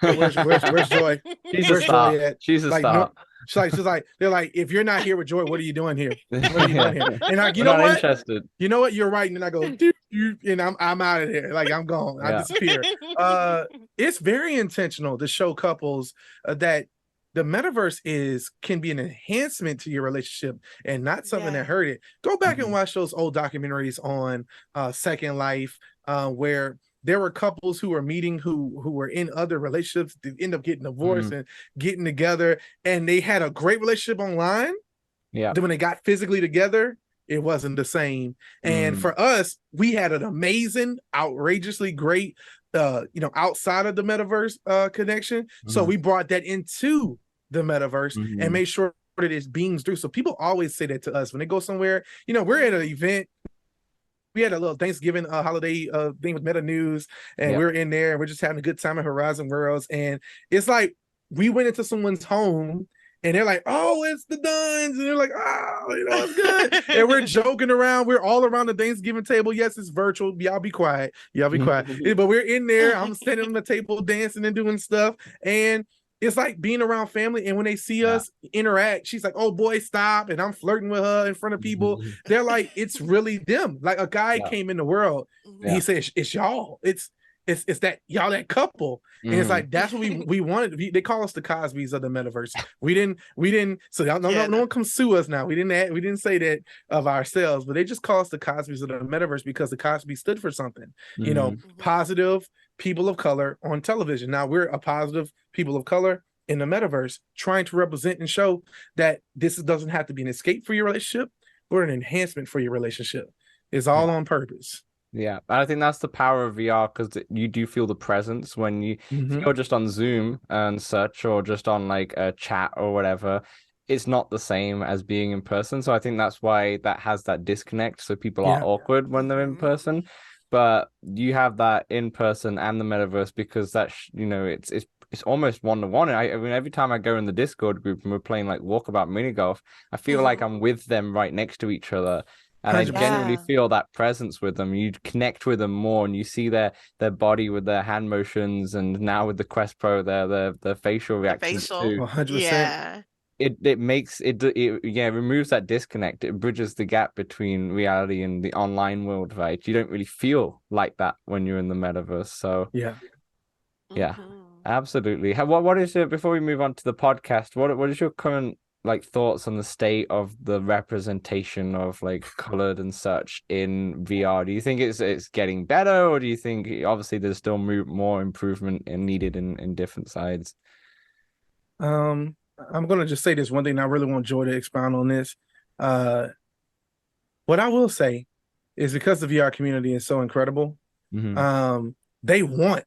Where's Joy? She's a Where's star. Joy at? She's a Like, star. no, she's like, they're like, if you're not here with Joy, what are you doing here? What are you doing here? And I, you We're know not what? interested. You know what? You're right. And then I go, and I'm out of there. Like I'm gone. I Yeah. disappear. It's very intentional to show couples that the metaverse can be an enhancement to your relationship and not something that hurt it. Go back and watch those old documentaries on Second Life, where there were couples who were meeting who were in other relationships, they end up getting divorced and getting together, and they had a great relationship online. Yeah. Then when they got physically together, it wasn't the same. And for us, we had an amazing, outrageously great, outside of the metaverse connection. So we brought that into the metaverse and made sure that it's beams through. So people always say that to us when they go somewhere. You know, we're at an event. We had a little Thanksgiving holiday thing with Meta News, and we're in there and we're just having a good time at Horizon Worlds. And it's like we went into someone's home and they're like, oh, it's the Duns. And they're like, oh, you know, it's good. And we're joking around. We're all around the Thanksgiving table. Yes, it's virtual. Y'all be quiet. Y'all be quiet. But we're in there. I'm standing on the table dancing and doing stuff. And it's like being around family. And when they see us interact, she's like, oh boy, stop. And I'm flirting with her in front of people. They're like, it's really them. Like a guy came in the world. And he said, it's y'all. It's that y'all, that couple. And it's like, that's what we wanted. They call us the Cosbys of the metaverse. We didn't. So y'all, no one come sue us now. We didn't say that of ourselves, but they just call us the Cosbys of the metaverse because the Cosby stood for something, you know, positive people of color on television. Now we're a positive people of color in the metaverse, trying to represent and show that this doesn't have to be an escape for your relationship, but an enhancement for your relationship. It's all on purpose. Yeah, I think that's the power of VR, because you do feel the presence when if you're just on Zoom and such, or just on like a chat or whatever. It's not the same as being in person. So I think that's why that has that disconnect. So people are awkward when they're in person, but you have that in person and the metaverse, because that it's almost one-to-one. I mean, every time I go in the Discord group and we're playing like Walkabout mini golf, I feel like I'm with them right next to each other. And I genuinely feel that presence with them. You connect with them more, and you see their body with their hand motions, and now with the Quest Pro, their facial reactions too. 100%. Yeah. It makes it removes that disconnect. It bridges the gap between reality and the online world, right? You don't really feel like that when you're in the metaverse. So yeah, absolutely. What is it, before we move on to the podcast, what is your current like thoughts on the state of the representation of like colored and such in VR? Do you think it's getting better, or do you think obviously there's still more improvement needed in different sides? I'm gonna just say this one thing. And I really want Joy to expound on this. Uh, what I will say is because the VR community is so incredible, Hmm. um, they want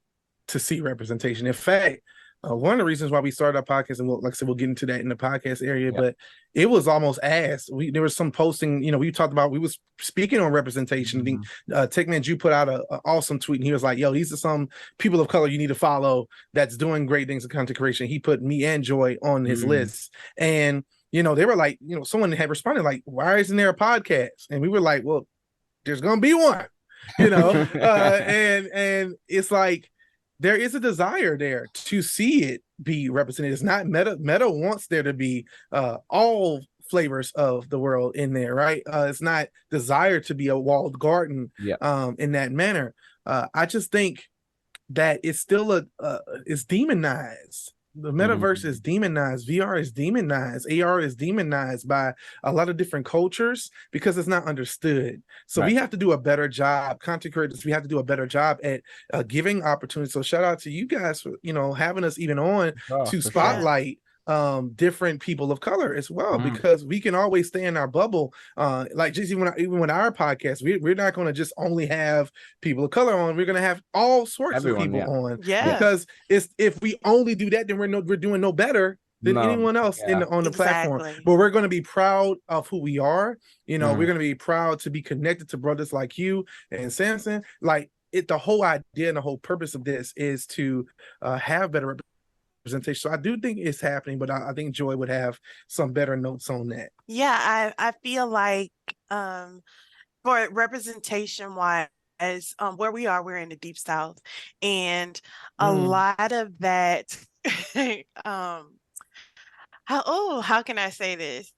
to see representation. In fact, one of the reasons why we started our podcast, and like I said, we'll get into that in the podcast area, Yeah. but it was almost asked. There was some posting, we talked about, we was speaking on representation. I think Hmm. Techman Jew put out a awesome tweet, and he was like, yo, these are some people of color you need to follow that's doing great things in content creation. He put me and Joy on his Hmm. list. And, they were like, someone had responded like, why isn't there a podcast? And we were like, well, there's going to be one. And it's like there is a desire there to see it be represented. It's not Meta wants there to be all flavors of the world in there, right? It's not desired to be a walled garden Yeah. in that manner. I just think that it's still it's demonized. The metaverse is demonized. VR is demonized. AR is demonized by a lot of different cultures because it's not understood. So Right. we have to do a better job. Content creators, we have to do a better job at giving opportunities. So shout out to you guys for having us even on Oh, to for sure. spotlight different people of color as well, Mm. because we can always stay in our bubble. Like just even with our podcast, we're not going to just only have people of color on. We're going to have all sorts Everyone, of people yeah. on, Yeah. because it's if we only do that, then we're doing no better than No, anyone else yeah. on the platform. Exactly. But we're going to be proud of who we are. We're Mhm. going to be proud to be connected to brothers like you and Samson. Like the whole idea and the whole purpose of this is to have better representation. So I do think it's happening, but I think Joy would have some better notes on that. Yeah, I feel like for representation wise, where we are, we're in the deep south, and a lot of that how can I say this?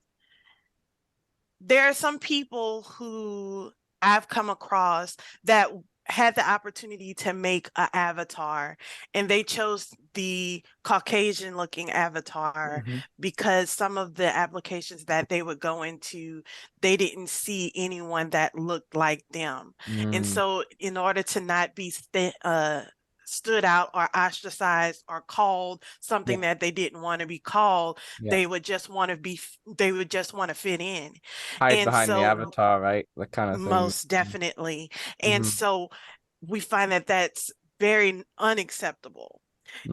There are some people who I've come across that had the opportunity to make an avatar, and they chose the Caucasian looking avatar because some of the applications that they would go into, they didn't see anyone that looked like them. And so in order to not be stood out or ostracized or called something that they didn't want to be called, Yeah. they would just want to fit in. Hide And behind the so avatar, right? That kind of thing. most definitely. And so we find that that's very unacceptable.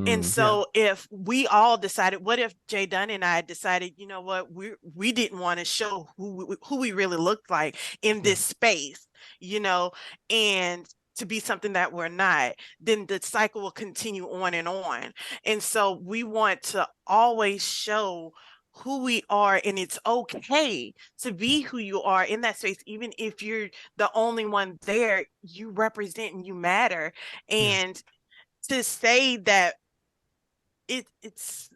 And so if we all decided, what if JDUN and I decided, you know what, we didn't want to show who we really looked like in this space, and to be something that we're not, then the cycle will continue on and on. And so we want to always show who we are, and it's okay to be who you are in that space. Even if you're the only one there, you represent and you matter. And to say that it's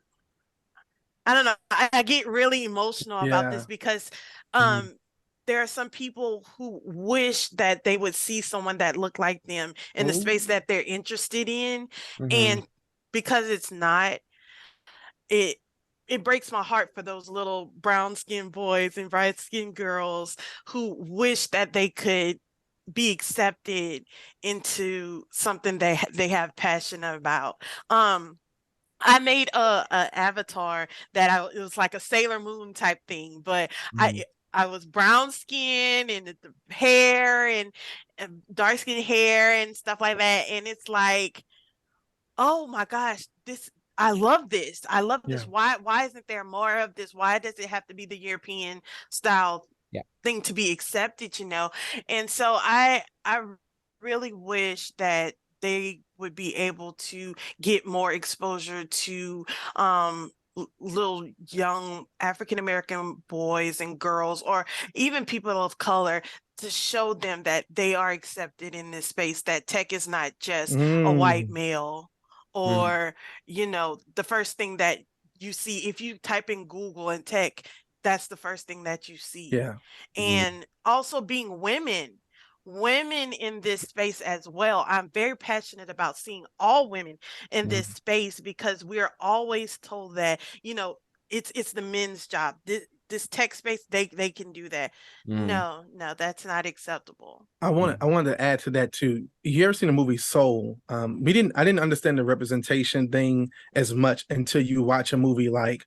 I don't know, I get really emotional about this because there are some people who wish that they would see someone that looked like them in the space that they're interested in. And because it's not, it breaks my heart for those little brown skinned boys and bright skinned girls who wish that they could be accepted into something they have passion about. I made a avatar that it was like a Sailor Moon type thing, but I was brown skin and the hair and dark skin hair and stuff like that. And it's like, oh my gosh, I love this. I love this. Why isn't there more of this? Why does it have to be the European style thing to be accepted, And so I really wish that they would be able to get more exposure to little young African American boys and girls, or even people of color, to show them that they are accepted in this space, that tech is not just a white male, or the first thing that you see if you type in Google and tech, that's the first thing that you see. And also being women in this space as well. I'm very passionate about seeing all women in this space, because we're always told that, it's the men's job. this tech space, they can do that. No, that's not acceptable. I wanted to add to that too. You ever seen the movie Soul? I didn't understand the representation thing as much until you watch a movie like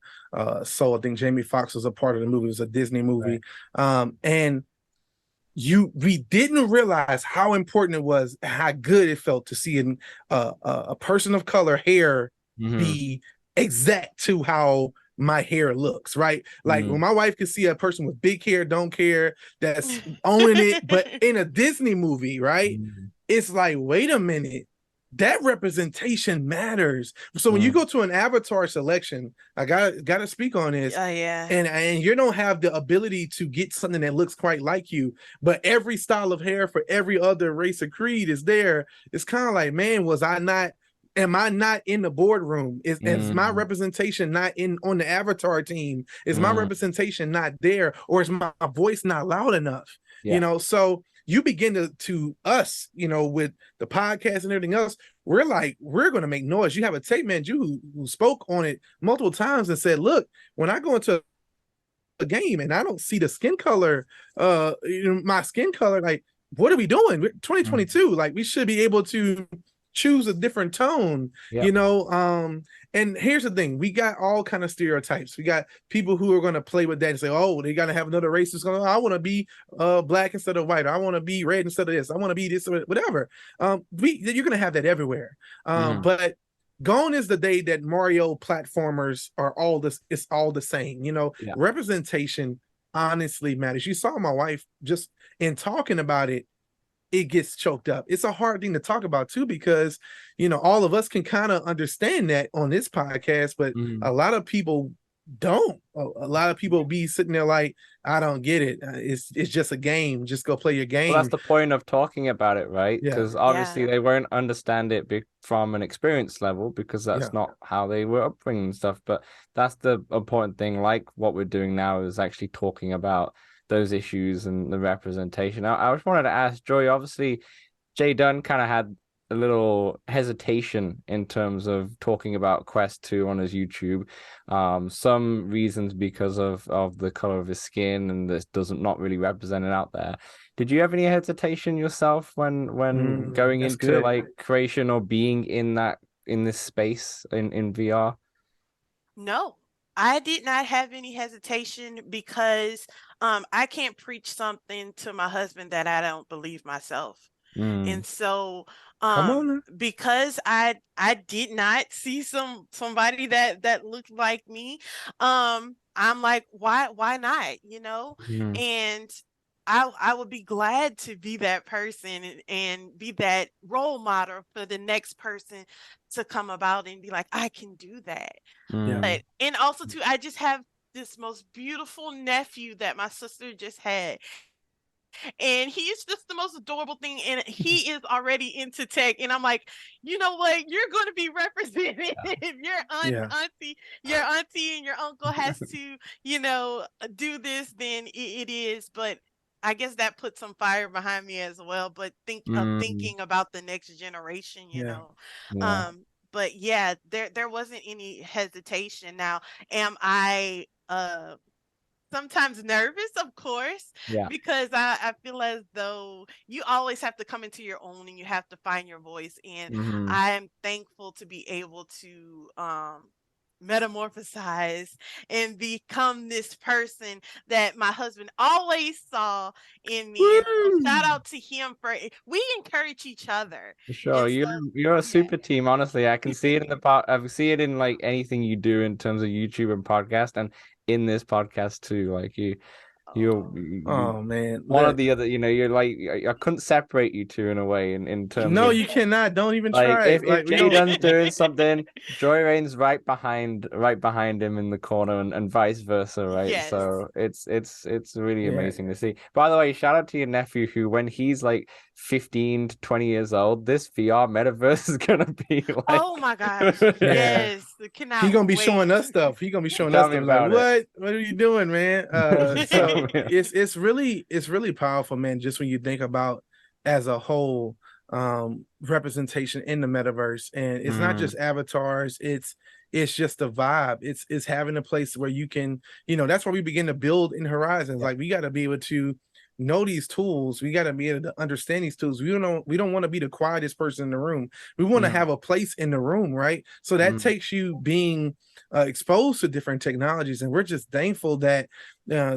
Soul. I think Jamie Foxx was a part of the movie. It was a Disney movie. Right. And we didn't realize how important it was, how good it felt to see a person of color hair be exact to how my hair looks, right? Like when my wife could see a person with big hair, don't care, that's owning it, but in a Disney movie, right? It's like, wait a minute, that representation matters. So when you go to an avatar selection, I gotta speak on this. And you don't have the ability to get something that looks quite like you, but every style of hair for every other race or creed is there. It's kind of like, man, am I not in the boardroom? Is my representation not on the avatar team? Is my representation not there? Or is my voice not loud enough? You know, so you begin to us, you know, with the podcast and everything else, we're going to make noise. You have a tape man who spoke on it multiple times and said, look, when I go into a game and I don't see the skin color, my skin color, like, what are we doing? 2022, like, we should be able to choose a different tone, you know. And here's the thing, we got all kind of stereotypes. We got people who are going to play with that and say, oh, they got to have another race that's going to, I want to be black instead of white, or I want to be red instead of this, I want to be this, or whatever. You're going to have that everywhere. But gone is the day that Mario platformers are all this, it's all the same, you know. Representation honestly matters. You saw my wife just in talking about it, it gets choked up. It's a hard thing to talk about too, because, you know, all of us can kind of understand that on this podcast, but a lot of people don't. A lot of people be sitting there like, I don't get it. It's just a game. Just go play your game. Well, that's the point of talking about it, right? Because obviously they won't understand it from an experience level, because that's not how they were upbringing and stuff. But that's the important thing. Like what we're doing now is actually talking about those issues and the representation. I just wanted to ask Joy, obviously JDUN kind of had a little hesitation in terms of talking about Quest 2 on his YouTube. Some reasons because of the color of his skin, and this doesn't not really represent it out there. Did you have any hesitation yourself when going into like creation or being in this space in VR? No, I did not have any hesitation, because I can't preach something to my husband that I don't believe myself. And so because I did not see somebody that looked like me, I'm like, why not, you know? And I would be glad to be that person and be that role model for the next person to come about and be like, I can do that. But, and also too, I just have this most beautiful nephew that my sister just had. And he's just the most adorable thing, and he is already into tech. And I'm like, you know what? You're going to be represented. If your auntie and your uncle has to, you know, do this, then it is. But I guess that puts some fire behind me as well. But thinking about the next generation, you know. But yeah, there wasn't any hesitation. Now, am I sometimes nervous? Of course, because I feel as though you always have to come into your own and you have to find your voice. And I'm thankful to be able to metamorphosize and become this person that my husband always saw in me. And shout out to him we encourage each other. For sure. You're a super team, honestly. I can see it in the part. I see it in like anything you do in terms of YouTube and podcast, and in this podcast too. Like you're oh man, one of the other, you know, you're like, I couldn't separate you two in a way in terms no of, you cannot, don't even like, try if JDUN's doing something, JOYREIGN's right behind him in the corner, and vice versa, right? So it's really amazing to see. By the way, shout out to your nephew, who when he's like 15 to 20 years old, this VR metaverse is gonna be like, oh my gosh, yes, he's gonna be showing us stuff. He's gonna be showing us stuff like, what are you doing, man? So it's really powerful, man, just when you think about as a whole representation in the metaverse. And it's not just avatars, it's it's just a vibe. It's having a place where you can, that's why we begin to build in Horizons. Like, we got to be able to know these tools. We got to be able to understand these tools. We don't want to be the quietest person in the room. We want to have a place in the room, right? So that takes you being exposed to different technologies. And we're just thankful that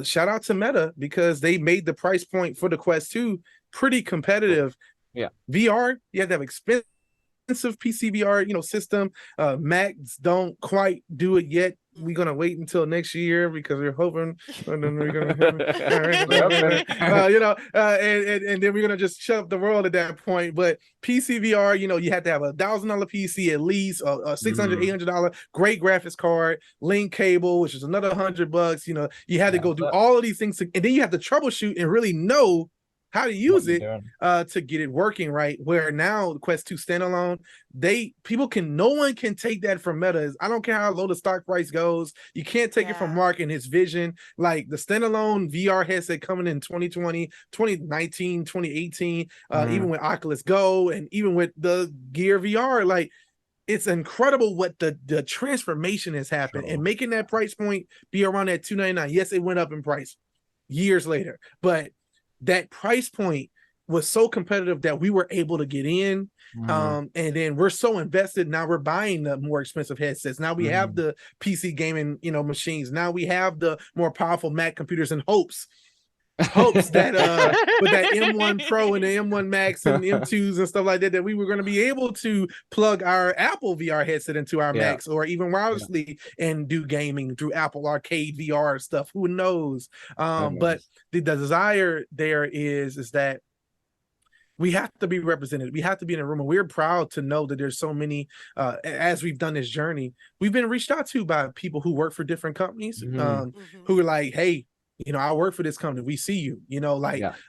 shout out to Meta, because they made the price point for the Quest 2 pretty competitive. Yeah. VR, you have to have expensive PC VR, system. Macs don't quite do it yet. We're gonna wait until next year because we're hoping, and then we're gonna, and then we're gonna just shut up the world at that point. But PC VR, you have to have $1,000 PC at least, a $600, $800 great graphics card, link cable, which is another $100. You had to go do all of these things, and then you have to troubleshoot and really know how to use it to get it working right. Where now the Quest 2 standalone, no one can take that from Meta. I don't care how low the stock price goes, you can't take it from Mark and his vision. Like the standalone VR headset coming in 2020, 2019, 2018, even with Oculus Go and even with the Gear VR, like it's incredible what the transformation has happened. And making that price point be around that $299. Yes, it went up in price years later, but that price point was so competitive that we were able to get in. And then we're so invested. Now we're buying the more expensive headsets. Now we have the PC gaming, machines. Now we have the more powerful Mac computers, and hopes that with that M1 Pro and the M1 Max and M2s and stuff like that we were going to be able to plug our Apple VR headset into our Macs, or even wirelessly and do gaming through Apple Arcade VR stuff. Who knows? But the desire there is that we have to be represented. We have to be in a room, and we're proud to know that there's so many, as we've done this journey, we've been reached out to by people who work for different companies, who are like, hey, I work for this company. We see you,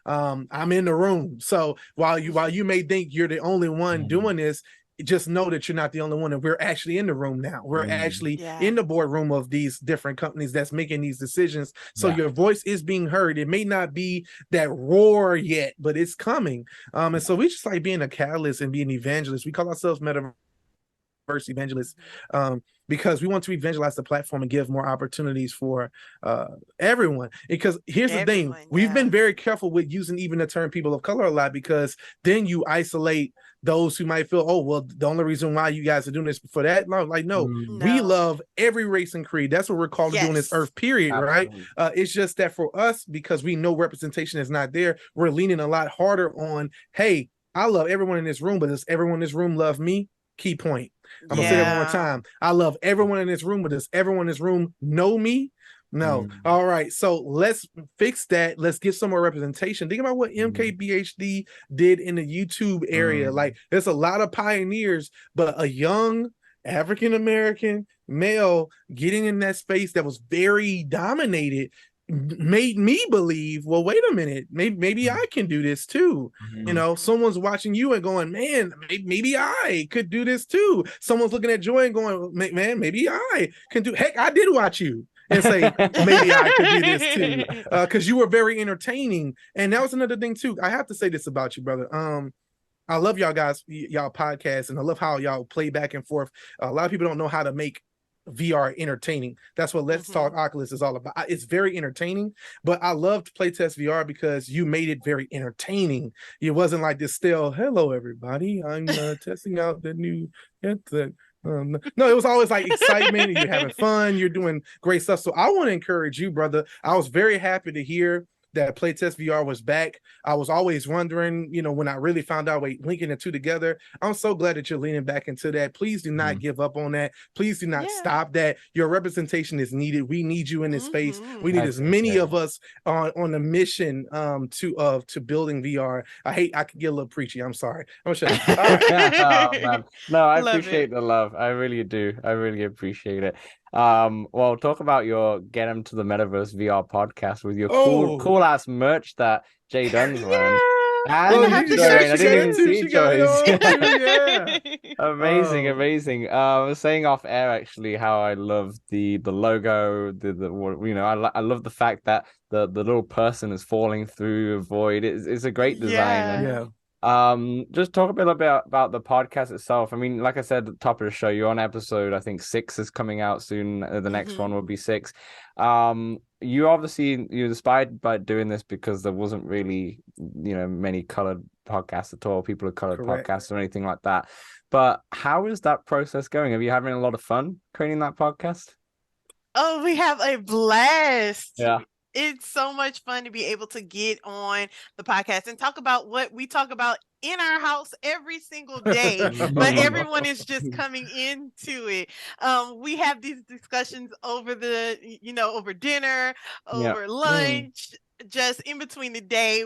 I'm in the room. So while you may think you're the only one doing this, just know that you're not the only one. And we're actually in the room now. We're actually in the boardroom of these different companies that's making these decisions. So your voice is being heard. It may not be that roar yet, but it's coming. And so we just like being a catalyst and being evangelists. We call ourselves Metaverse evangelists, because we want to evangelize the platform and give more opportunities for everyone. Because here's the thing, we've been very careful with using even the term people of color a lot, because then you isolate those who might feel, oh, well, the only reason why you guys are doing this for that. Like, no, we love every race and creed. That's what we're called to do on this earth, period. Absolutely. Right? It's just that for us, because we know representation is not there, we're leaning a lot harder on, hey, I love everyone in this room, but does everyone in this room love me? Key point. I'm gonna say that one more time. I love everyone in this room, but does everyone in this room know me? No. All right. So let's fix that. Let's get some more representation. Think about what MKBHD did in the YouTube area. Like, there's a lot of pioneers, but a young African-American male getting in that space that was very dominated made me believe, well, wait a minute, maybe I can do this too. Someone's watching you and going, man, maybe I could do this too. Someone's looking at Joy and going, man, maybe I can do. Heck, I did watch you and say, maybe I could do this too, because you were very entertaining. And that was another thing too. I have to say this about you, brother. I love y'all guys, y'all podcasts, and I love how y'all play back and forth. A lot of people don't know how to make VR entertaining. That's what Let's Talk Oculus is all about. It's very entertaining, but I loved Playtest VR because you made it very entertaining. It wasn't like this still, hello everybody, I'm testing out the new headset. No, it was always like excitement, and you're having fun, you're doing great stuff. So I want to encourage you, brother. I was very happy to hear that Playtest VR was back. I was always wondering, when I really found out, linking the two together, I'm so glad that you're leaning back into that. Please do not give up on that. Please do not stop that. Your representation is needed. We need you in this space. We need as many of us on a mission to building VR. I could get a little preachy. I'm sorry. I'm sure. Man. No, I appreciate the love. I really do. I really appreciate it. Well, talk about your Get Them to the Metaverse VR podcast with your cool ass merch that JDUN's wearing. I didn't even see Joyce. Amazing. I was saying off air actually how I love the logo, I love the fact that the little person is falling through a void. It's a great design. Just talk a bit about the podcast itself. I mean, like I said at the top of the show, you're on episode, I think 6 is coming out soon. The next one will be 6. You obviously you're inspired by doing this because there wasn't really, many colored podcasts at all, people of colored Correct. podcasts or anything like that. But how is that process going? Are you having a lot of fun creating that podcast? Oh, we have a blast. Yeah. It's so much fun to be able to get on the podcast and talk about what we talk about in our house every single day, but everyone is just coming into it. We have these discussions over over dinner, over lunch, just in between the day.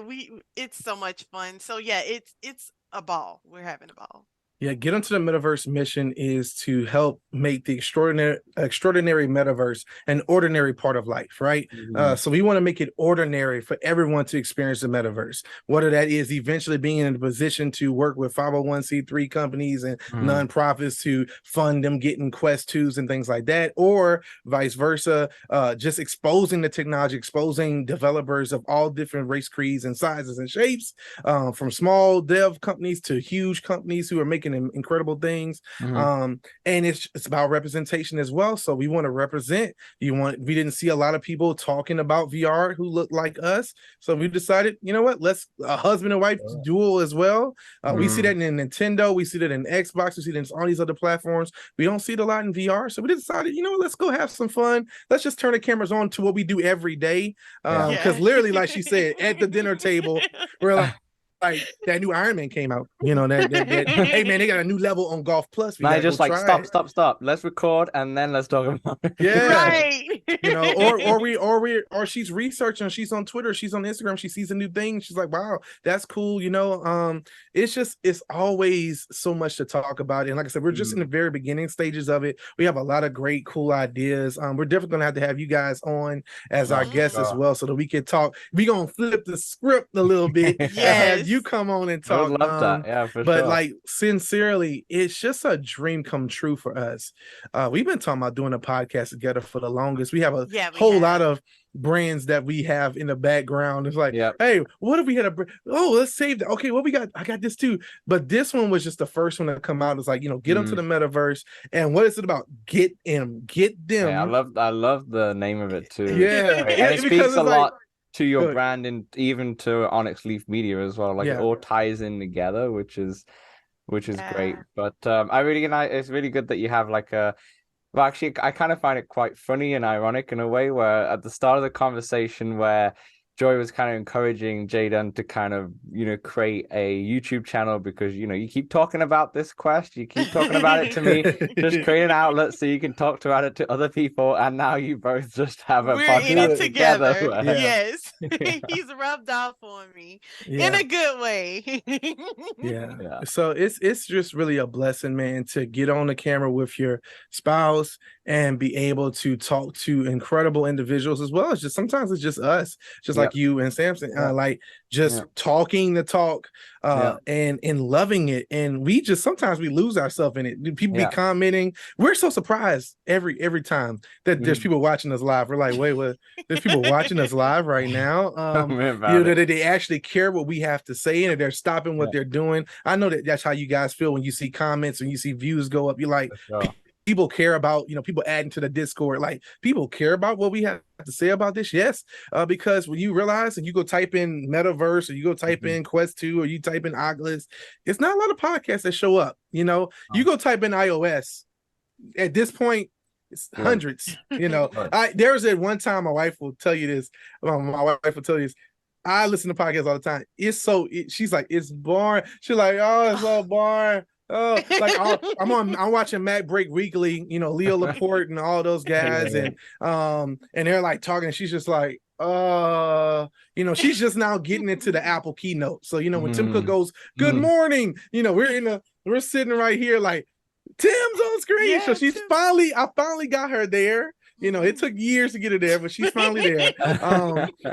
It's so much fun. So yeah, it's a ball. We're having a ball. Yeah, Get Onto the Metaverse mission is to help make the extraordinary metaverse an ordinary part of life, right? So we want to make it ordinary for everyone to experience the metaverse, whether that is eventually being in a position to work with 501c3 companies and nonprofits to fund them getting Quest 2s and things like that, or vice versa, just exposing the technology, exposing developers of all different race, creeds, and sizes and shapes, from small dev companies to huge companies who are making incredible things. And it's about representation as well. So we want to represent. We didn't see a lot of people talking about VR who look like us. So we decided, you know what, let's a husband and wife duel as well. We see that in Nintendo, we see that in Xbox, we see that in all these other platforms. We don't see it a lot in VR. So we decided, you know what, let's go have some fun. Let's just turn the cameras on to what we do every day. Because literally, like she said, at the dinner table, we're like that new Iron Man came out, hey man, they got a new level on Golf Plus. I just like stop. Let's record and then let's talk about it. Yeah, right. or she's researching, she's on Twitter, she's on Instagram, she sees a new thing, she's like, wow, that's cool. It's always so much to talk about. And like I said, we're just in the very beginning stages of it. We have a lot of great, cool ideas. We're definitely gonna have you guys on as our guests as well, so that we can talk. We're gonna flip the script a little bit. Yes. You come on and talk. I would love that. Yeah, for but sure. like, sincerely, it's just a dream come true for us. We've been talking about doing a podcast together for the longest. We have a whole lot of brands that we have in the background. It's like, hey, what if we had let's save that. Okay, what we got? I got this too. But this one was just the first one to come out. It's like, get onto the metaverse. And what is it about? Get them. Yeah, I love the name of it too. Yeah. And it speaks a lot to your brand and even to Onyx Leaf Media as well. Like it all ties in together, which is great. But it's really good that you have like a. Well, actually, I kind of find it quite funny and ironic in a way where at the start of the conversation where Joy was kind of encouraging JDUN to kind of, create a YouTube channel because, you keep talking about this quest, you keep talking about it to me, just create an outlet so you can talk about it to other people. And now you both just have a podcast together. Yes. He's rubbed off on me in a good way. So it's just really a blessing, man, to get on the camera with your spouse and be able to talk to incredible individuals as well. It's just sometimes it's just us, just like you and Samson, like just talking the talk and loving it. And we just sometimes we lose ourselves in it. People be commenting. We're so surprised every time that there's people watching us live. We're like, wait, what? There's people watching us live right now. That they actually care what we have to say and they're stopping what they're doing. I know that's how you guys feel when you see comments and you see views go up. You're like, people care about, people adding to the Discord. Like, people care about what we have to say about this. Yes. Because when you realize and you go type in Metaverse or you go type in Quest 2 or you type in Oculus, it's not a lot of podcasts that show up. You go type in iOS. At this point, it's hundreds. There's at one time, my wife will tell you this. I listen to podcasts all the time. She's like, it's boring. She's like, oh, it's so boring. Oh, like I'm watching Mac Break Weekly, Leo Laporte and all those guys, and they're like talking, and she's just like, she's just now getting into the Apple keynote. So when Tim Cook goes, "Good morning," we're sitting right here like Tim's on screen. So I finally got her there. It took years to get her there, but she's finally there.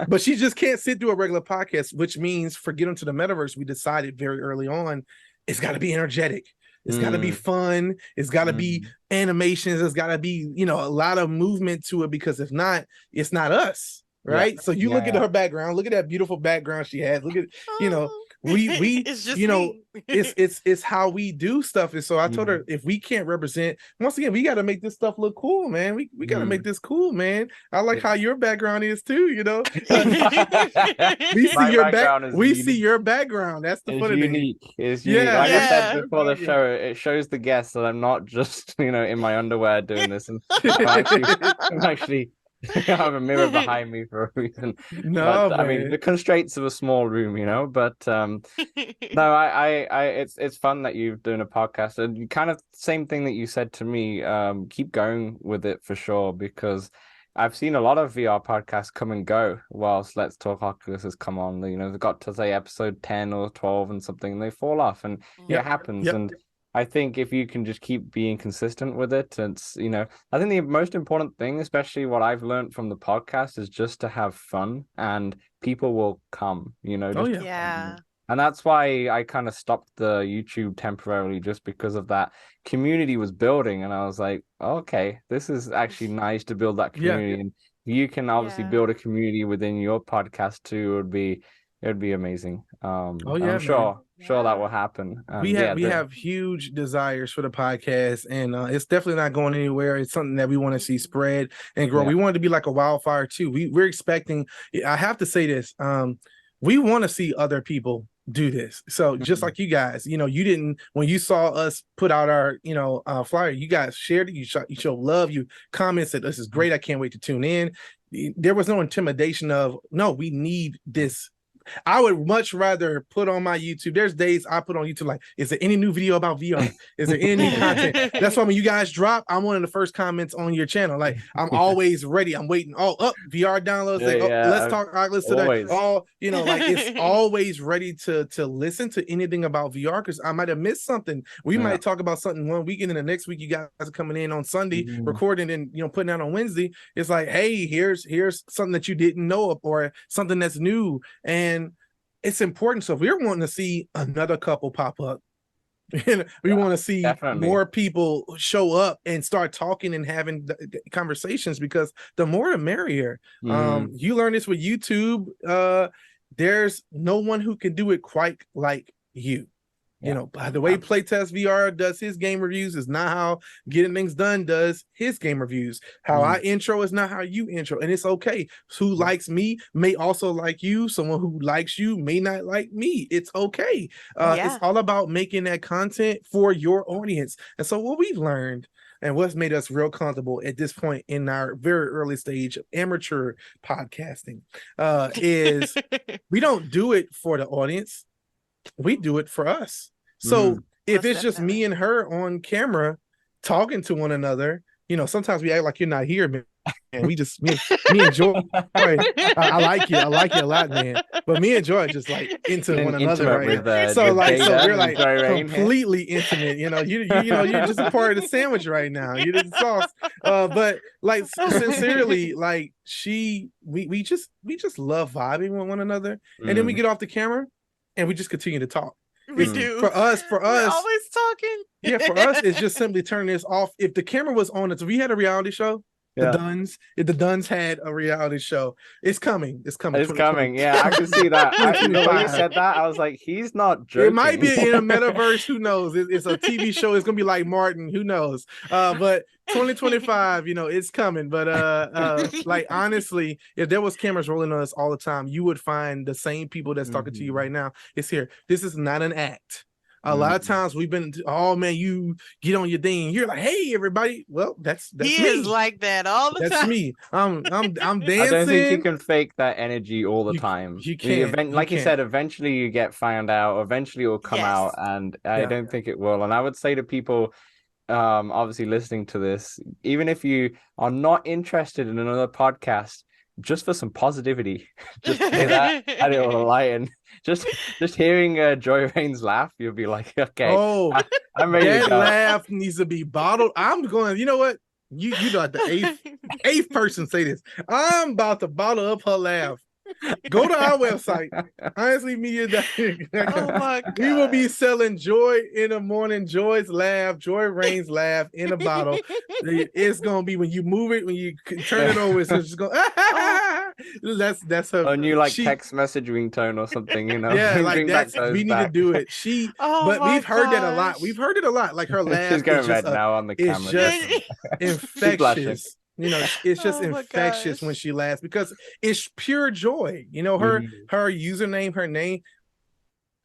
But she just can't sit through a regular podcast, which means for Get Onto the Metaverse, we decided very early on, it's got to be energetic. It's got to be fun. It's got to be animations. It's got to be, a lot of movement to it, because if not, it's not us. Right. So you look at her background, look at that beautiful background she has. Look at, we It's just you know, me. it's how we do stuff. And so I told her, if we can't represent, once again, we got to make this stuff look cool, man. We got to make this cool, man. I like how your background is too, you know. We see your see your background. That's the funny thing. It's unique. Yeah, Like I said yeah. before the show, it shows the guests that I'm not just, you know, in my underwear doing this, and I'm actually I have a mirror behind me for a reason. No, But I mean, man. the constraints of a small room, you know. But no, it's fun that you've done a podcast, and you kind of same thing that you said to me. Keep going with it for sure, because I've seen a lot of VR podcasts come and go whilst Let's Talk Oculus has come on. You know, they've got to say episode 10 or 12 and something, and they fall off, and it happens. And I think if you can just keep being consistent with it, it's, you know, I think the most important thing, especially what I've learned from the podcast, is just to have fun, and people will come, you know. Just and that's why I kind of stopped the YouTube temporarily, just because of that community was building. And I was like, okay, this is actually nice to build that community. And you can obviously build a community within your podcast too. It would be amazing. I'm sure that will happen. We have huge desires for the podcast, and it's definitely not going anywhere. It's something that we want to see spread and grow. We want it to be like a wildfire too. We're expecting, I have to say this, we want to see other people do this. So just like you guys, you know, you didn't, when you saw us put out our, you know, flyer, you guys shared it, you showed love, you commented, this is great, I can't wait to tune in. There was no intimidation of, no, we need this. I would much rather put on my YouTube. There's days I put on YouTube like, is there any new video about VR? Is there any new content? That's why when you guys drop, I'm one of the first comments on your channel. Like, I'm always ready. I'm waiting. Oh, up VR downloads. Let's talk Oculus today. Oh, you know, like it's always ready to listen to anything about VR, because I might have missed something. We might talk about something one weekend, and the next week you guys are coming in on Sunday, recording, and, you know, putting out on Wednesday. It's like, hey, here's something that you didn't know of, or something that's new. And it's important. So if we're wanting to see another couple pop up, we want to see more people show up and start talking and having conversations, because the more the merrier. You learn this with YouTube. There's no one who can do it quite like you. You know, by the way, Playtest VR does his game reviews is not how Getting Things Done does his game reviews. How I intro is not how you intro, and it's okay. Who likes me may also like you. Someone who likes you may not like me. It's okay. It's all about making that content for your audience. And so what we've learned, and what's made us real comfortable at this point in our very early stage of amateur podcasting, is we don't do it for the audience. We do it for us. So if it's just me and her on camera talking to one another, you know, sometimes we act like you're not here, man. And we just me and Joy. I like you a lot, man. But me and Joy just like into one another, right? So we're like completely intimate. You know, you're just a part of the sandwich right now. You're the sauce. But like sincerely, like we just love vibing with one another, and then we get off the camera and we just continue to talk. We do. For us, we're always talking. For us, it's just simply turning this off. If the camera was on, if we had a reality show, the Duns, if the Duns had a reality show, it's coming. It's coming. It's coming. Yeah, I can see that. The way you said that, I was like, he's not joking. It might be in a metaverse. Who knows? It's a TV show. It's gonna be like Martin. Who knows? But 2025, you know, it's coming. But like honestly, if there was cameras rolling on us all the time, you would find the same people that's talking to you right now. It's here. This is not an act. A lot of times we've been, oh man, you get on your thing. You're like, hey, everybody. Well, that's he me. Is like that all the time. That's me. I'm dancing. I don't think you can fake that energy all the time. You can't. Like you said, eventually you get found out. Eventually it will come out, and I don't think it will. And I would say to people, obviously listening to this, even if you are not interested in another podcast, just for some positivity, just hear that and it will lighten. Just hearing JOYREIGN's laugh, you'll be like, okay, I'm ready to go. That laugh needs to be bottled. I'm going, you know what? You know, the eighth person say this. I'm about to bottle up her laugh. Go to our website, honestlymedia.com. Oh my God. We will be selling Joy in the morning, Joy's laugh, JOYREIGN's laugh in a bottle. It's gonna be when you move it, when you turn it over, it's just going. That's her. A new like She text message ringtone or something, you know. yeah, like Bring back that's those we need to back. do it. She Oh but my we've heard that a lot. We've gosh. heard it a lot. Like her She's laugh going red now on the is camera. just She's blushing. infectious. You know, it's just Oh my infectious when gosh. she laughs because it's pure joy. You know, Mhm. her username, her name,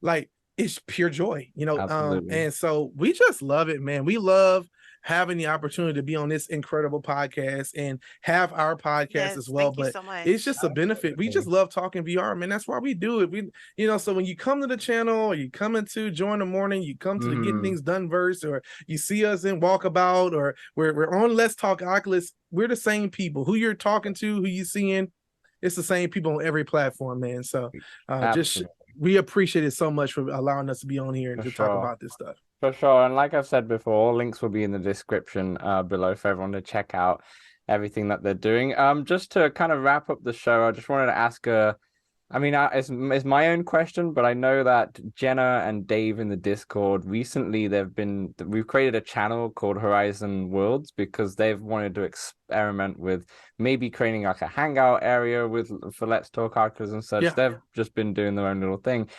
like it's pure joy, you know. Absolutely. And so we just love it, man. We love having the opportunity to be on this incredible podcast and have our podcast as Yes, well. thank you But so much. it's just a benefit. We just love talking VR, man. That's why we do it. We, you know, so when you come to the channel or you come into Join the Morning, you come to the Getting Mhm. Things Done verse, or you see us in Walkabout, or we're on Let's Talk Oculus. We're the same people. Who you're talking to, who you seeing, it's the same people on every platform, man. So just Absolutely. we appreciate it so much for allowing us to be on here and For to talk sure. about this stuff. For sure. And like I've said before, links will be in the description below for everyone to check out everything that they're doing. Just to kind of wrap up the show, I just wanted to ask it's my own question, but I know that Jenna and Dave in the Discord recently we've created a channel called Horizon Worlds because they've wanted to experiment with maybe creating like a hangout area for Let's Talk Oculus and such. Yeah. They've just been doing their own little thing.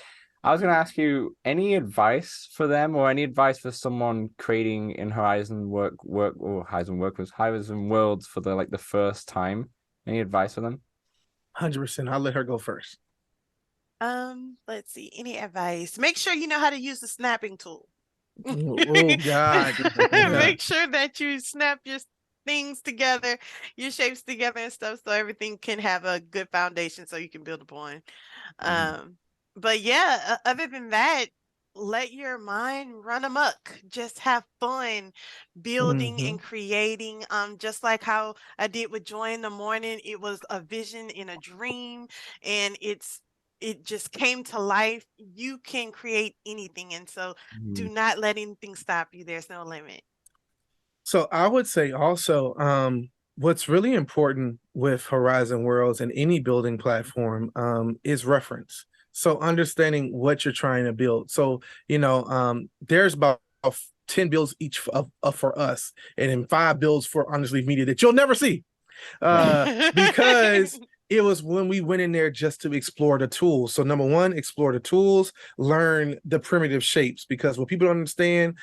I was going to ask you any advice for them or any advice for someone creating in Horizon Worlds for the first time. Any advice for them? 100%. I'll let her go first. Let's see. Any advice? Make sure you know how to use the snapping tool. Oh God. Make sure that you snap your things together, your shapes together and stuff, so everything can have a good foundation so you can build upon. But yeah, other than that, let your mind run amok. Just have fun building and creating. Just like how I did with Joy in the Morning, it was a vision in a dream, and it just came to life. You can create anything, and so do not let anything stop you. There's no limit. So I would say also, what's really important with Horizon Worlds and any building platform is reference. So understanding what you're trying to build. So, you know, there's about 10 builds each for us, and then 5 builds for Honestly Media that you'll never see. Because it was when we went in there just to explore the tools. So number one, explore the tools, learn the primitive shapes, because what people don't understand,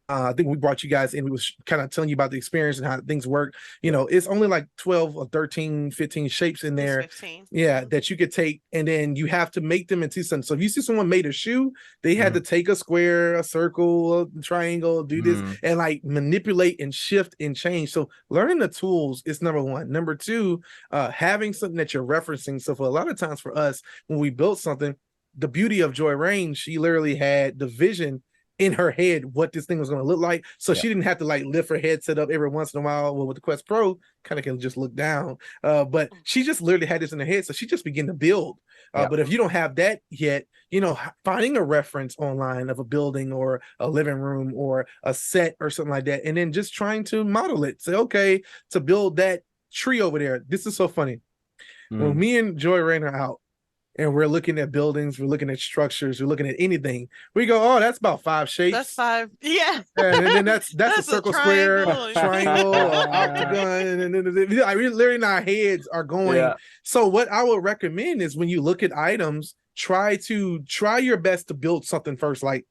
I think we brought you guys in. We was kind of telling you about the experience and how things work. You know, it's only like 12 or 13, 15 shapes in there. 15. Yeah, that you could take, and then you have to make them into something. So if you see someone made a shoe, they had to take a square, a circle, a triangle, do this, and like manipulate and shift and change. So learning the tools is number one. Number two, having something that you're referencing. So for a lot of times for us, when we built something, the beauty of JOYREIGN, she literally had the vision in her head what this thing was going to look like, so she didn't have to like lift her headset up every once in a while. Well, with the Quest Pro, kind of can just look down, but she just literally had this in her head, so she just began to build. But if you don't have that yet, you know, finding a reference online of a building or a living room or a set or something like that, and then just trying to model it. Say, okay, to build that tree over there. This is so funny. When me and JOYREIGN are out and we're looking at buildings, we're looking at structures, we're looking at anything, we go, oh, that's about 5 shapes. That's 5. Yeah. And then that's a circle, square, triangle, octagon, and then literally in our heads are going. Yeah. So what I would recommend is when you look at items, try your best to build something first, like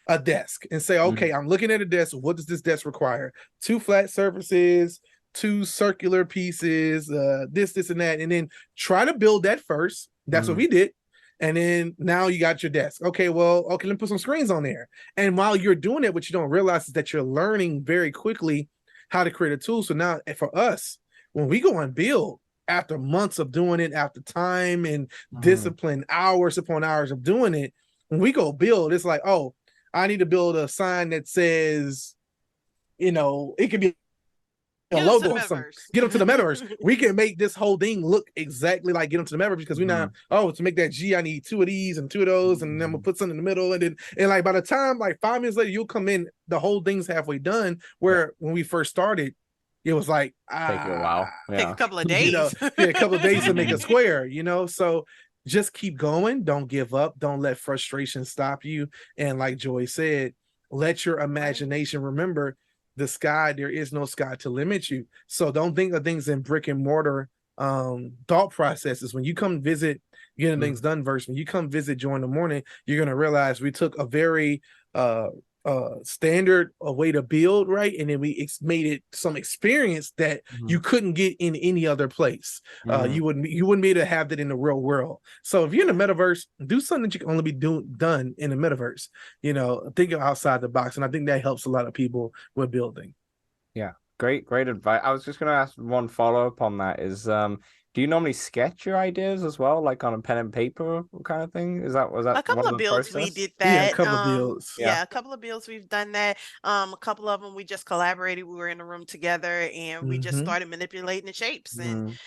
a desk, and say, okay, I'm looking at a desk. What does this desk require? 2 flat surfaces, 2 circular pieces, this, and that, and then try to build that first. That's what we did. And then now you got your desk. Okay, well, okay, let me put some screens on there. And while you're doing it, what you don't realize is that you're learning very quickly how to create a tool. So now for us, when we go and build, after months of doing it, after time and discipline, hours upon hours of doing it, when we go build, it's like, oh, I need to build a sign that says, you know, it could be a logo or something. Get them to the metaverse. We can make this whole thing look exactly like Get them to the metaverse, because we now, oh, to make that G, I need 2 of these and 2 of those, and then I'm gonna put something in the middle, and like by the time like 5 minutes later, you'll come in, the whole thing's halfway done. Where when we first started, it was like take you a while, take a couple of days, you know, a couple of days to make a square, you know. So just keep going, don't give up, don't let frustration stop you, and like Joy said, let your imagination, remember, the sky, there is no sky to limit you. So don't think of things in brick and mortar thought processes. When you come visit Getting Mm. Things Done verse, when you come visit Joy in the Morning, you're gonna realize we took a very standard way to build, right? And then we made it some experience that you couldn't get in any other place. You wouldn't be able to have that in the real world. So if you're in the metaverse, do something that you can only be done in the metaverse. You know, think outside the box, and I think that helps a lot of people with building. Yeah, great advice. I was just going to ask one follow-up on that is, do you normally sketch your ideas as well, like on a pen and paper kind of thing? Was that A couple one of the builds we process? did Yeah, that. a couple of builds. Yeah, a couple of builds we've done that. A couple of them we just collaborated. We were in a room together and we just started manipulating the shapes, and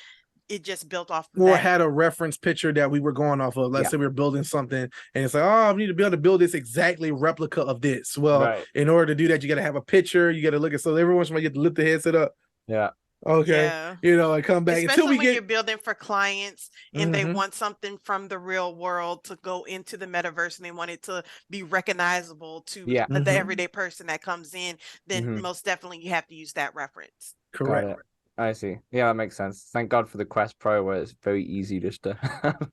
it just built off of Or that. had a reference picture that we were going off of. Let's say we were building something and it's like, oh, I need to be able to build this exactly replica of this. Well, in order to do that, you got to have a picture. You got to look at, so every once in a while you have to lift the headset up. Yeah. Okay. Yeah. You know, and come back Especially until we when you're building for clients and they Mhm. want something from the real world to go into the metaverse and they want it to be recognizable to the everyday person that comes in, then most definitely you have to use that reference. Correct. Got it. I see. Yeah, that makes sense. Thank God for the Quest Pro, where it's very easy just to.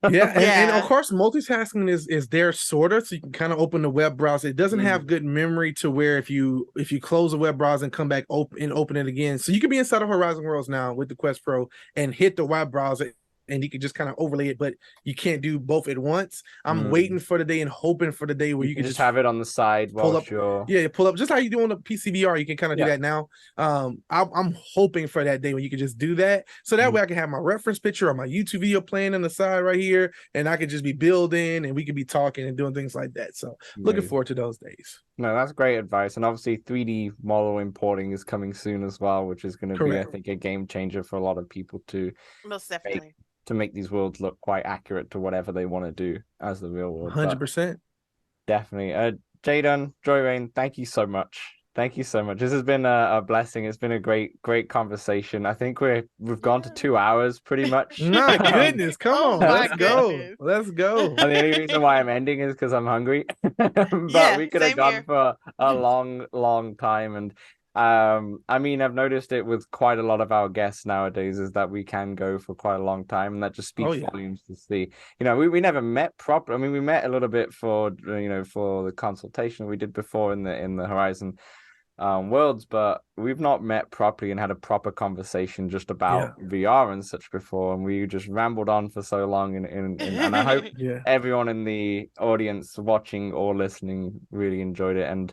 And of course, multitasking is there sort of, so you can kind of open the web browser. It doesn't have good memory to where if you close the web browser and come back open it again, so you can be inside of Horizon Worlds now with the Quest Pro and hit the web browser. And you can just kind of overlay it, but you can't do both at once. I'm waiting for the day and hoping for the day where you can just have it on the side pull while up. you're... Yeah, pull up just how you do on the PCVR. You can kind of do that now. I'm hoping for that day when you can just do that, so that way I can have my reference picture or my YouTube video playing on the side right here, and I can just be building, and we can be talking and doing things like that. So looking forward to those days. No, that's great advice. And obviously 3D model importing is coming soon as well, which is going to be, I think, a game changer for a lot of people to most definitely to make these worlds look quite accurate to whatever they want to do as the real world. 100%. Definitely. JDUN, JOYREIGN, thank you so much. Thank you so much. This has been a blessing. It's been a great conversation. I think we've gone to 2 hours pretty much. My goodness, come on, let's go. And the only reason why I'm ending is because I'm hungry. But we could have gone for a long time. And I mean, I've noticed it with quite a lot of our guests nowadays is that we can go for quite a long time, and that just speaks volumes to see. You know, we never met proper. I mean, we met a little bit for for the consultation we did before in the Horizon Worlds, but we've not met properly and had a proper conversation just about VR and such before, and we just rambled on for so long. And I hope everyone in the audience watching or listening really enjoyed it and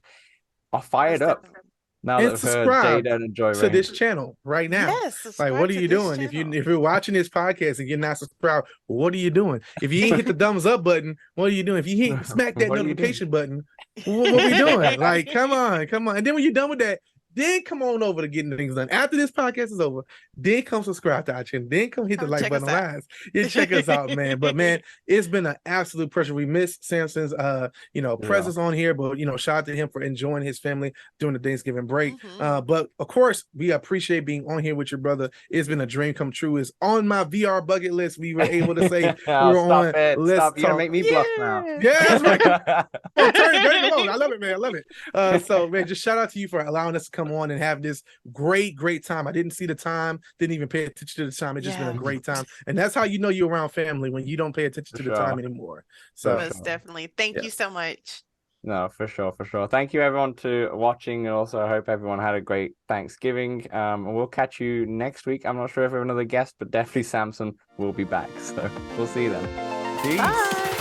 are fired up. Now and that subscribe to this JDUN. channel right now. Yes, like, what are you doing? If you're watching this podcast and you're not subscribed, what are you doing? If you ain't hit the thumbs up button, what are you doing? If you ain't smack that notification button, what are we doing? Like, come on. And then when you're done with that, then come on over to Getting Things Done. After this podcast is over, then come subscribe to our channel. Then come hit the like button last. Yeah, check us out, man. But man, it's been an absolute pleasure. We miss Samson's presence on here, but shout out to him for enjoying his family during the Thanksgiving break. But of course, we appreciate being on here with your brother. It's been a dream come true. It's on my VR bucket list. We were able to say we're on. Let's talk. You're gonna make me bluff now. Yeah, that's right. Turn it on. I love it, man. I love it. So man, just shout out to you for allowing us to come on and have this great time. I didn't see the time, didn't even pay attention to the time. It's just been a great time. And that's how you know you're around family, when you don't pay attention to the time anymore. So most definitely. Thank you so much. No, for sure. Thank you everyone to watching, and also I hope everyone had a great Thanksgiving. And we'll catch you next week. I'm not sure if we have another guest, but definitely Samson will be back. So we'll see you then. Peace. Bye.